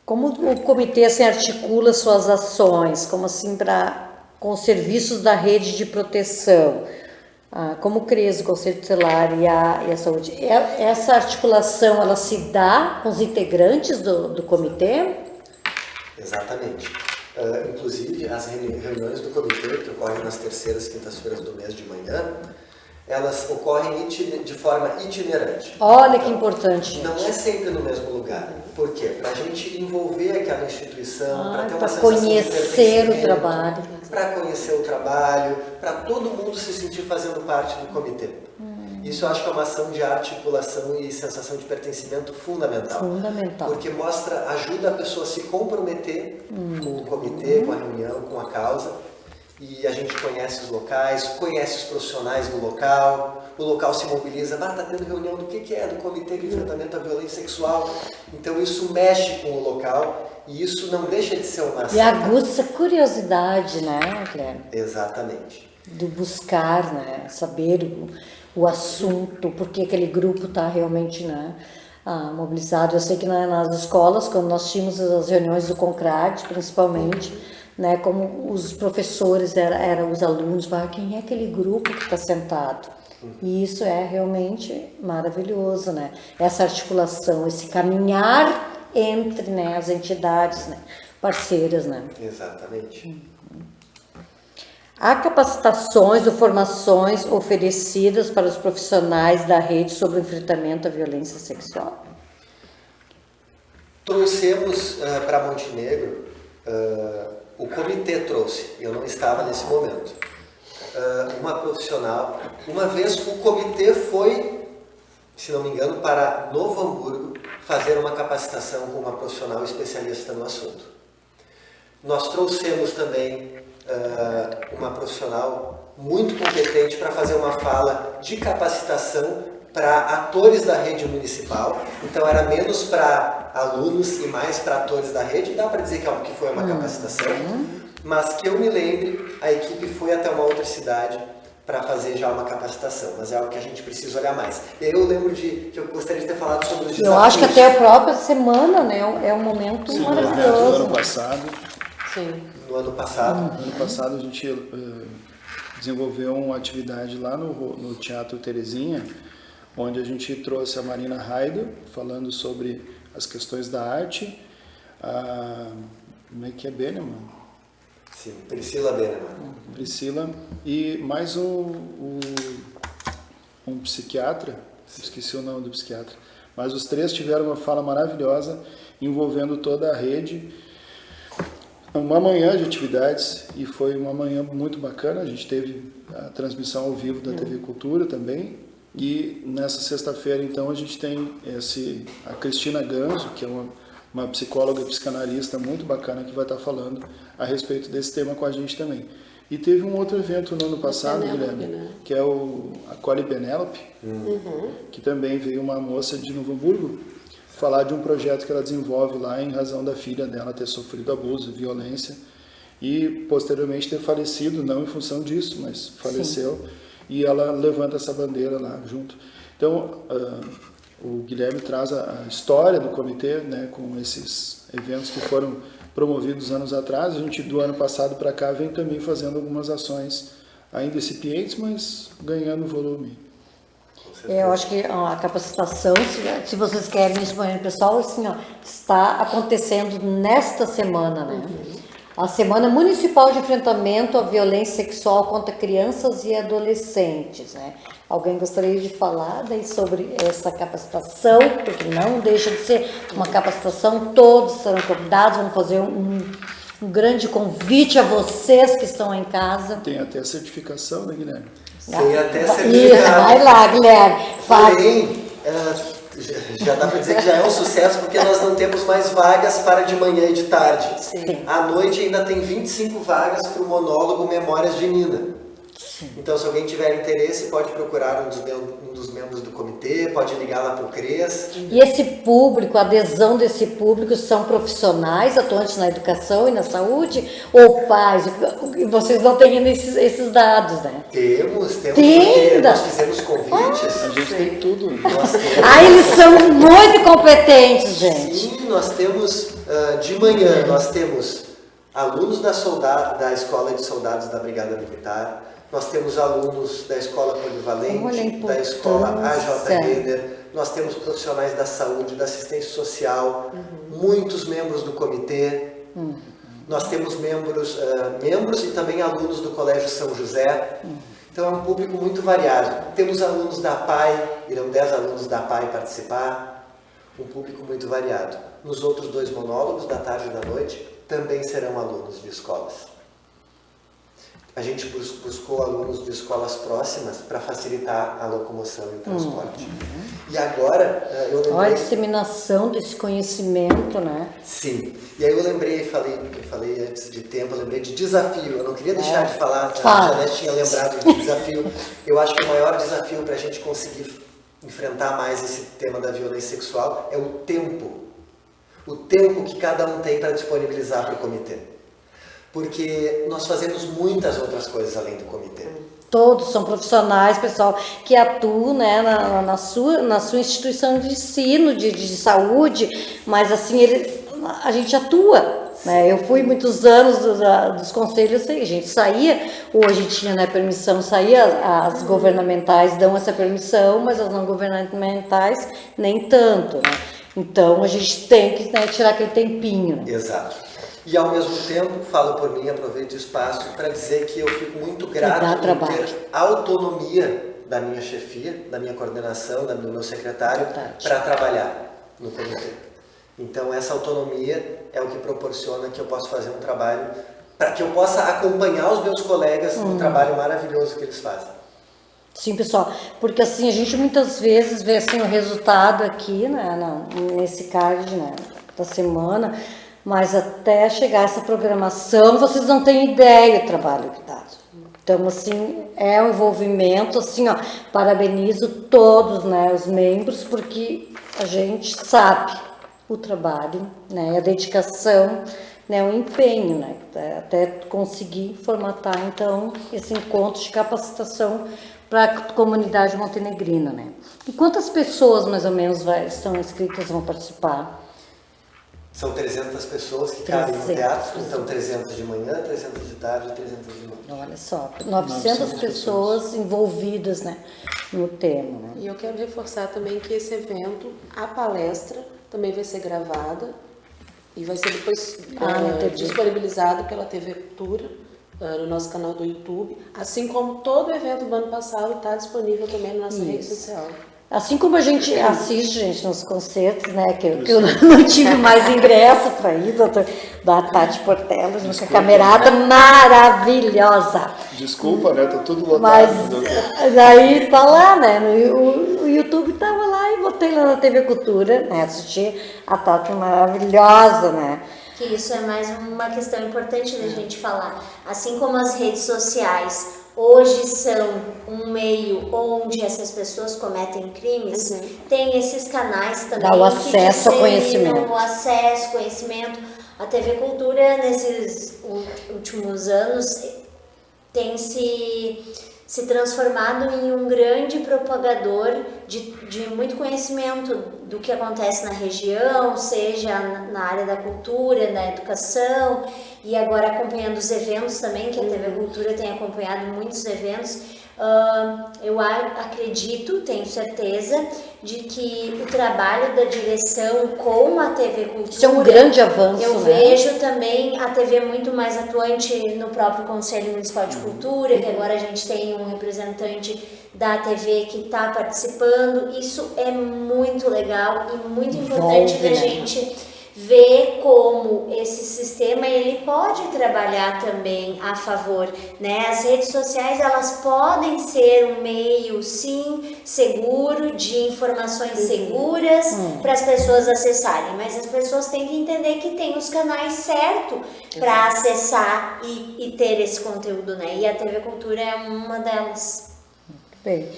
Como o comitê assim, articula suas ações, como assim com os serviços da rede de proteção? como o CRES, o Conselho Tutelar e a Saúde, essa articulação, ela se dá com os integrantes do comitê? Exatamente. Inclusive, as reuniões do comitê, que ocorrem nas terceiras quintas-feiras do mês de manhã, elas ocorrem de forma itinerante. Olha que importante, Não gente. é sempre no mesmo lugar. Por quê? Para a gente envolver aquela instituição, para ter uma Para sensação de conhecer o pertencimento, trabalho. para conhecer o trabalho, para todo mundo se sentir fazendo parte do comitê. Isso eu acho que é uma ação de articulação e sensação de pertencimento fundamental. Fundamental. Porque ajuda a pessoa a se comprometer com o comitê, com a reunião, com a causa. E a gente conhece os locais, conhece os profissionais do local, o local se mobiliza, está tendo reunião do que é, do Comitê de Enfrentamento à Violência Sexual. Então isso mexe com o local e isso não deixa de ser uma ação. E aguça a curiosidade, né, Guilherme? Exatamente. Do buscar, né, saber o assunto, porque aquele grupo está realmente, né, mobilizado. Eu sei que nas escolas, quando nós tínhamos as reuniões do CONCRAD, principalmente, né, como os professores eram os alunos, quem é aquele grupo que está sentado? E isso é realmente maravilhoso, né? Essa articulação, esse caminhar entre, né, as entidades, né, parceiras, né? Exatamente. Há capacitações ou formações oferecidas para os profissionais da rede sobre o enfrentamento à violência sexual? Trouxemos para Montenegro, o comitê trouxe, eu não estava nesse momento, uma profissional. Uma vez o comitê foi, se não me engano, para Novo Hamburgo fazer uma capacitação com uma profissional especialista no assunto. Nós trouxemos também uma profissional muito competente para fazer uma fala de capacitação para atores da rede municipal. Então era menos para alunos e mais para atores da rede. Dá para dizer que foi uma capacitação, mas que eu me lembre, a equipe foi até uma outra cidade para fazer já uma capacitação, mas é algo que a gente precisa olhar mais. E aí eu lembro que eu gostaria de ter falado sobre os desafios. Eu acho que até a própria semana, né, é um momento Sim, maravilhoso. no ano passado. Sim. No ano passado. No ano passado a gente desenvolveu uma atividade lá no Teatro Terezinha, onde a gente trouxe a Marina Raider, falando sobre as questões da arte, como é que é Beneman? Sim, Priscila Beneman. Priscila, e mais um psiquiatra, esqueci o nome do psiquiatra, mas os três tiveram uma fala maravilhosa, envolvendo toda a rede, uma manhã de atividades, e foi uma manhã muito bacana. A gente teve a transmissão ao vivo da TV Cultura também, e nessa sexta-feira então a gente tem a Cristina Ganzo, que é uma psicóloga e psicanalista muito bacana, que vai estar falando a respeito desse tema com a gente também. E teve um outro evento no ano passado, Guilherme, né? que é a Cole Penélope, que também veio uma moça de Novo Hamburgo falar de um projeto que ela desenvolve lá em razão da filha dela ter sofrido abuso, violência e posteriormente ter falecido, não em função disso, mas faleceu. Sim. E ela levanta essa bandeira lá junto. Então, o Guilherme traz a história do comitê, né, com esses eventos que foram promovidos anos atrás. A gente, do ano passado para cá, vem também fazendo algumas ações ainda incipientes, mas ganhando volume. Eu acho que a capacitação, se vocês querem isso, pessoal, assim, está acontecendo nesta semana, né? A Semana Municipal de Enfrentamento à Violência Sexual contra Crianças e Adolescentes, né? Alguém gostaria de falar daí sobre essa capacitação, porque não deixa de ser uma capacitação, todos serão convidados, vamos fazer um grande convite a vocês que estão em casa. Tem até a certificação, né, Guilherme? Tem até certificado. Isso, vai lá, Guilherme. Porém, já dá para dizer que já é um sucesso, porque nós não temos mais vagas para de manhã e de tarde. Sim. À noite ainda tem 25 vagas para o monólogo Memórias de Nina. Sim. Então, se alguém tiver interesse, pode procurar um dos membros do comitê, pode ligar lá para o CRES. E esse público, a adesão desse público, são profissionais atuantes na educação e na saúde, ou pais? Vocês não têm ainda esses dados, né? Temos, porque nós fizemos convites. A gente tem tudo. Eles são muito competentes, gente. Sim, nós temos, de manhã, nós temos alunos da Escola de Soldados da Brigada Militar, Nós temos alunos da Escola Olha a Polivalente, da Escola AJ importância. Renner, nós temos profissionais da saúde, da assistência social, muitos membros do comitê, nós temos membros e também alunos do Colégio São José, então é um público muito variado. Temos alunos da APAE, irão 10 alunos da APAE participar, um público muito variado. Nos outros 2 monólogos, da tarde e da noite, também serão alunos de escolas. A gente buscou alunos de escolas próximas para facilitar a locomoção e o transporte. E agora, eu lembrei... Olha a disseminação desse conhecimento, né? Sim. E aí eu lembrei, falei antes de tempo, eu lembrei de desafio. Eu não queria deixar de falar, a Fala. Janete tinha lembrado de desafio. Eu acho que o maior desafio para a gente conseguir enfrentar mais esse tema da violência sexual é o tempo. O tempo que cada um tem para disponibilizar para o comitê. Porque nós fazemos muitas outras coisas além do comitê. Todos são profissionais, pessoal, que atuam, né, na sua instituição de ensino, de saúde, mas assim, a gente atua, né? Eu fui muitos anos dos conselhos, a gente saía, hoje tinha, né, permissão, saía, as governamentais dão essa permissão, mas as não governamentais nem tanto, né? Então a gente tem que, né, tirar aquele tempinho. Né? Exato. E ao mesmo tempo, falo por mim, aproveito o espaço para dizer que eu fico muito grato por ter autonomia da minha chefia, da minha coordenação, do meu secretário, para trabalhar no comitê. Então essa autonomia é o que proporciona que eu possa fazer um trabalho, para que eu possa acompanhar os meus colegas no trabalho maravilhoso que eles fazem. Sim, pessoal, porque assim, a gente muitas vezes vê assim, o resultado aqui, né, nesse card, né, da semana, mas até chegar essa programação, vocês não têm ideia do trabalho que dá. Então, assim, é um envolvimento, assim, ó, parabenizo todos, né, os membros, porque a gente sabe o trabalho, né, a dedicação, né, o empenho, né, até conseguir formatar, então, esse encontro de capacitação para a comunidade montenegrina, né. E quantas pessoas, mais ou menos, estão inscritas, vão participar? São 300 pessoas que cabem no teatro, então 300 de manhã, 300 de tarde e 300 de noite. Olha só, 900 pessoas envolvidas, né, no tema. Né? E eu quero reforçar também que esse evento, a palestra, também vai ser gravada e vai ser depois disponibilizada pela TV Cultura, no nosso canal do YouTube, assim como todo o evento do ano passado está disponível também na nossa rede social. Assim como a gente assiste, gente, nos concertos, né, que eu não tive mais ingresso para ir, da Tati Portela, uma camerada maravilhosa. Desculpa, né, tá tudo lotado. Mas daí tá lá, né, o YouTube tava lá e botei lá na TV Cultura, né, assisti a Tati maravilhosa, né. Que isso é mais uma questão importante da gente falar. Assim como as redes sociais hoje são um meio onde essas pessoas cometem crimes, tem esses canais também dá o acesso ao conhecimento. O acesso, conhecimento. A TV Cultura, nesses últimos anos, tem se transformado em um grande propagador de muito conhecimento do que acontece na região, seja na área da cultura, na educação, e agora acompanhando os eventos também, que a TV Cultura tem acompanhado muitos eventos. Eu acredito, tenho certeza, de que o trabalho da direção com a TV Cultura... Isso é um grande avanço, Eu né? vejo também a TV muito mais atuante no próprio Conselho Municipal de Cultura, que agora a gente tem um representante da TV que está participando. Isso é muito legal e muito importante da gente ver como esse sistema ele pode trabalhar também a favor, né? As redes sociais, elas podem ser um meio, sim, seguro, de informações seguras para as pessoas acessarem, mas as pessoas têm que entender que tem os canais certos para acessar e ter esse conteúdo, né? E a TV Cultura é uma delas. Bem,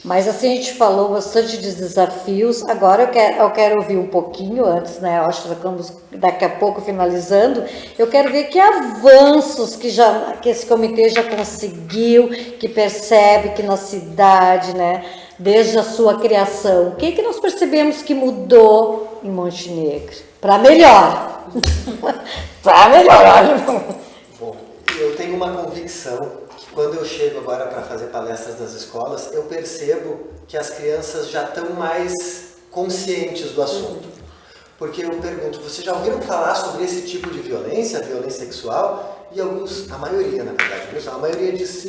mas assim a gente falou bastante de desafios, agora eu quero ouvir um pouquinho antes, né, eu acho que estamos daqui a pouco finalizando, eu quero ver que avanços que esse comitê já conseguiu, que percebe que na cidade, né, desde a sua criação, o que nós percebemos que mudou em Montenegro? Para melhor, para melhor, olha. Bom, eu tenho uma convicção que quando eu chego agora para fazer palestras nas escolas, eu percebo que as crianças já estão mais conscientes do assunto. Porque eu pergunto, vocês já ouviram falar sobre esse tipo de violência, violência sexual? E alguns, a maioria na verdade, a maioria diz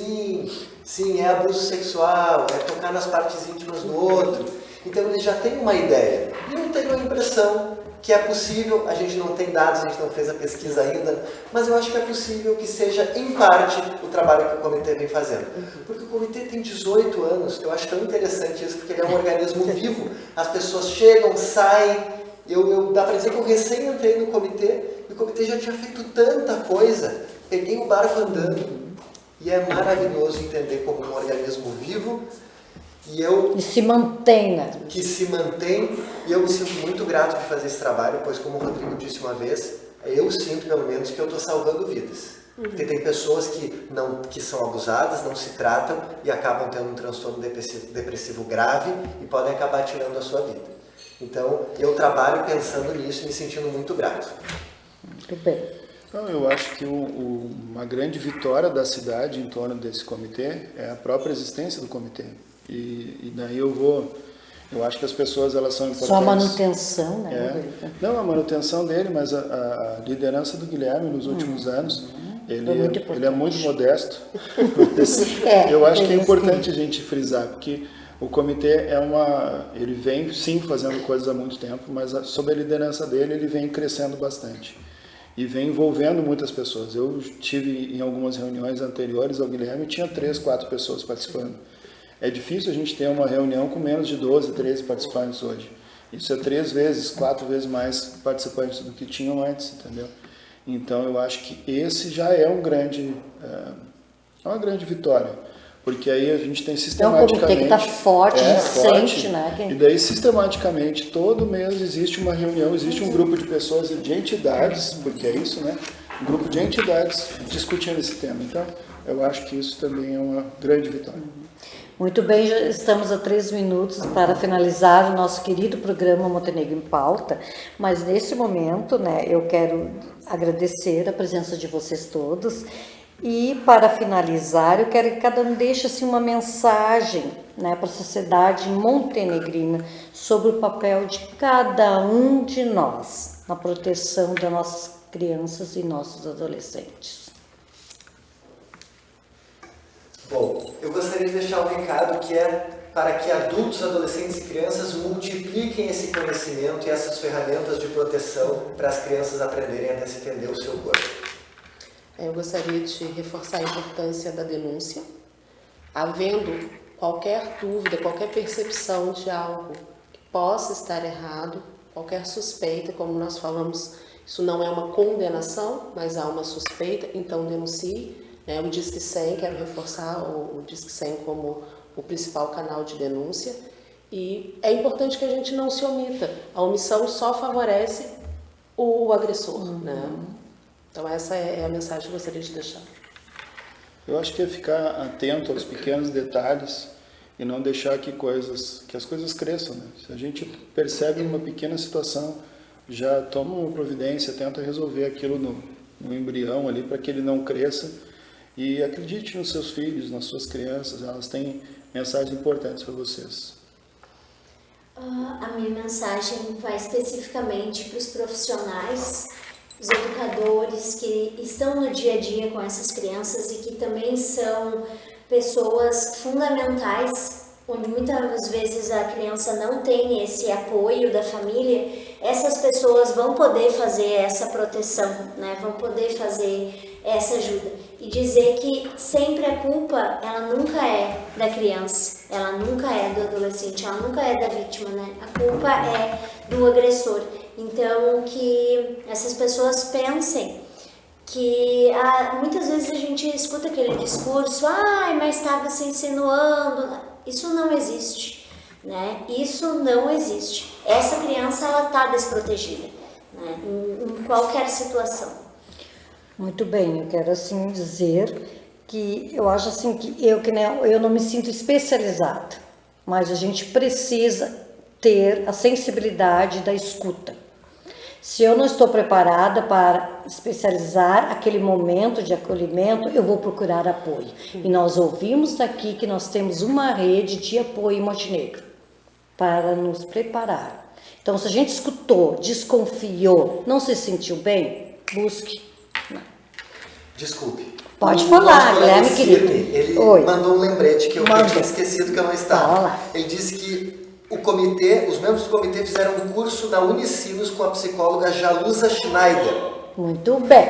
sim, é abuso sexual, é tocar nas partes íntimas do outro. Então eles já têm uma ideia. E eu tenho a impressão que é possível, a gente não tem dados, a gente não fez a pesquisa ainda, mas eu acho que é possível que seja, em parte, o trabalho que o comitê vem fazendo. Porque o comitê tem 18 anos, eu acho tão interessante isso, porque ele é um organismo vivo, as pessoas chegam, saem, dá para dizer que eu recém entrei no comitê, e o comitê já tinha feito tanta coisa, peguei o barco andando, e é maravilhoso entender como um organismo vivo, E se mantém, né? Que se mantém, e eu me sinto muito grato de fazer esse trabalho, pois como o Rodrigo disse uma vez, eu sinto pelo menos que eu estou salvando vidas. Porque tem pessoas que são abusadas, não se tratam e acabam tendo um transtorno depressivo grave e podem acabar tirando a sua vida. Então, eu trabalho pensando nisso e me sentindo muito grato. Muito bem. Então, eu acho que uma grande vitória da cidade em torno desse comitê é a própria existência do comitê. E daí eu acho que as pessoas elas são importantes. Só a manutenção, né? Não a manutenção dele, mas a liderança do Guilherme nos últimos anos, ele é muito modesto. Eu acho que é importante a gente frisar, porque o comitê ele vem sim fazendo coisas há muito tempo, mas sob a liderança dele ele vem crescendo bastante. E vem envolvendo muitas pessoas. Eu tive em algumas reuniões anteriores ao Guilherme, tinha 3, 4 pessoas participando. É difícil a gente ter uma reunião com menos de 12, 13 participantes hoje. Isso é 3 vezes, 4 vezes mais participantes do que tinham antes, entendeu? Então eu acho que esse já é uma grande vitória. Porque aí a gente tem sistematicamente... É um comitê que está forte, recente, né? E daí sistematicamente, todo mês existe uma reunião, existe um grupo de pessoas, de entidades, porque é isso, né? Um grupo de entidades discutindo esse tema. Então, eu acho que isso também é uma grande vitória. Muito bem, já estamos a 3 minutos para finalizar o nosso querido programa Montenegro em Pauta, mas nesse momento, né, eu quero agradecer a presença de vocês todos e para finalizar, eu quero que cada um deixe assim, uma mensagem, né, para a sociedade montenegrina sobre o papel de cada um de nós na proteção das nossas crianças e nossos adolescentes. Bom, eu gostaria de deixar um recado que é para que adultos, adolescentes e crianças multipliquem esse conhecimento e essas ferramentas de proteção para as crianças aprenderem a defender o seu corpo. Eu gostaria de reforçar a importância da denúncia. Havendo qualquer dúvida, qualquer percepção de algo que possa estar errado, qualquer suspeita, como nós falamos, isso não é uma condenação, mas há uma suspeita, então denuncie. O Disque 100, quero reforçar o Disque 100 como o principal canal de denúncia. E é importante que a gente não se omita. A omissão só favorece o agressor, né? Então essa é a mensagem que eu gostaria de deixar. Eu acho que é ficar atento aos pequenos detalhes e não deixar que as coisas cresçam, né? Se a gente percebe uma pequena situação, já toma uma providência, tenta resolver aquilo no embrião ali para que ele não cresça. E acredite nos seus filhos, nas suas crianças, elas têm mensagens importantes para vocês. A minha mensagem vai especificamente para os profissionais, os educadores que estão no dia a dia com essas crianças e que também são pessoas fundamentais, onde muitas vezes a criança não tem esse apoio da família. Essas pessoas vão poder fazer essa proteção, né? Vão poder fazer essa ajuda. E dizer que sempre a culpa, ela nunca é da criança, ela nunca é do adolescente, ela nunca é da vítima, né? A culpa é do agressor. Então, que essas pessoas pensem que muitas vezes a gente escuta aquele discurso, mas estava se insinuando. Isso não existe, né? Isso não existe. Essa criança, ela está desprotegida, né? Em qualquer situação. Muito bem, eu quero assim dizer que eu acho assim que eu não me sinto especializada, mas a gente precisa ter a sensibilidade da escuta. Se eu não estou preparada para especializar aquele momento de acolhimento, eu vou procurar apoio. E nós ouvimos daqui que nós temos uma rede de apoio em Montenegro para nos preparar. Então, se a gente escutou, desconfiou, não se sentiu bem, busque. Desculpe. Pode O falar, nosso colega Guilherme, querido. Cirne, ele Oi. mandou um lembrete que eu Manda. tinha esquecido que eu não estava. Fala. Ele disse que o comitê, os membros do comitê fizeram um curso na Unicinos com a psicóloga Jalusa Schneider. Muito bem.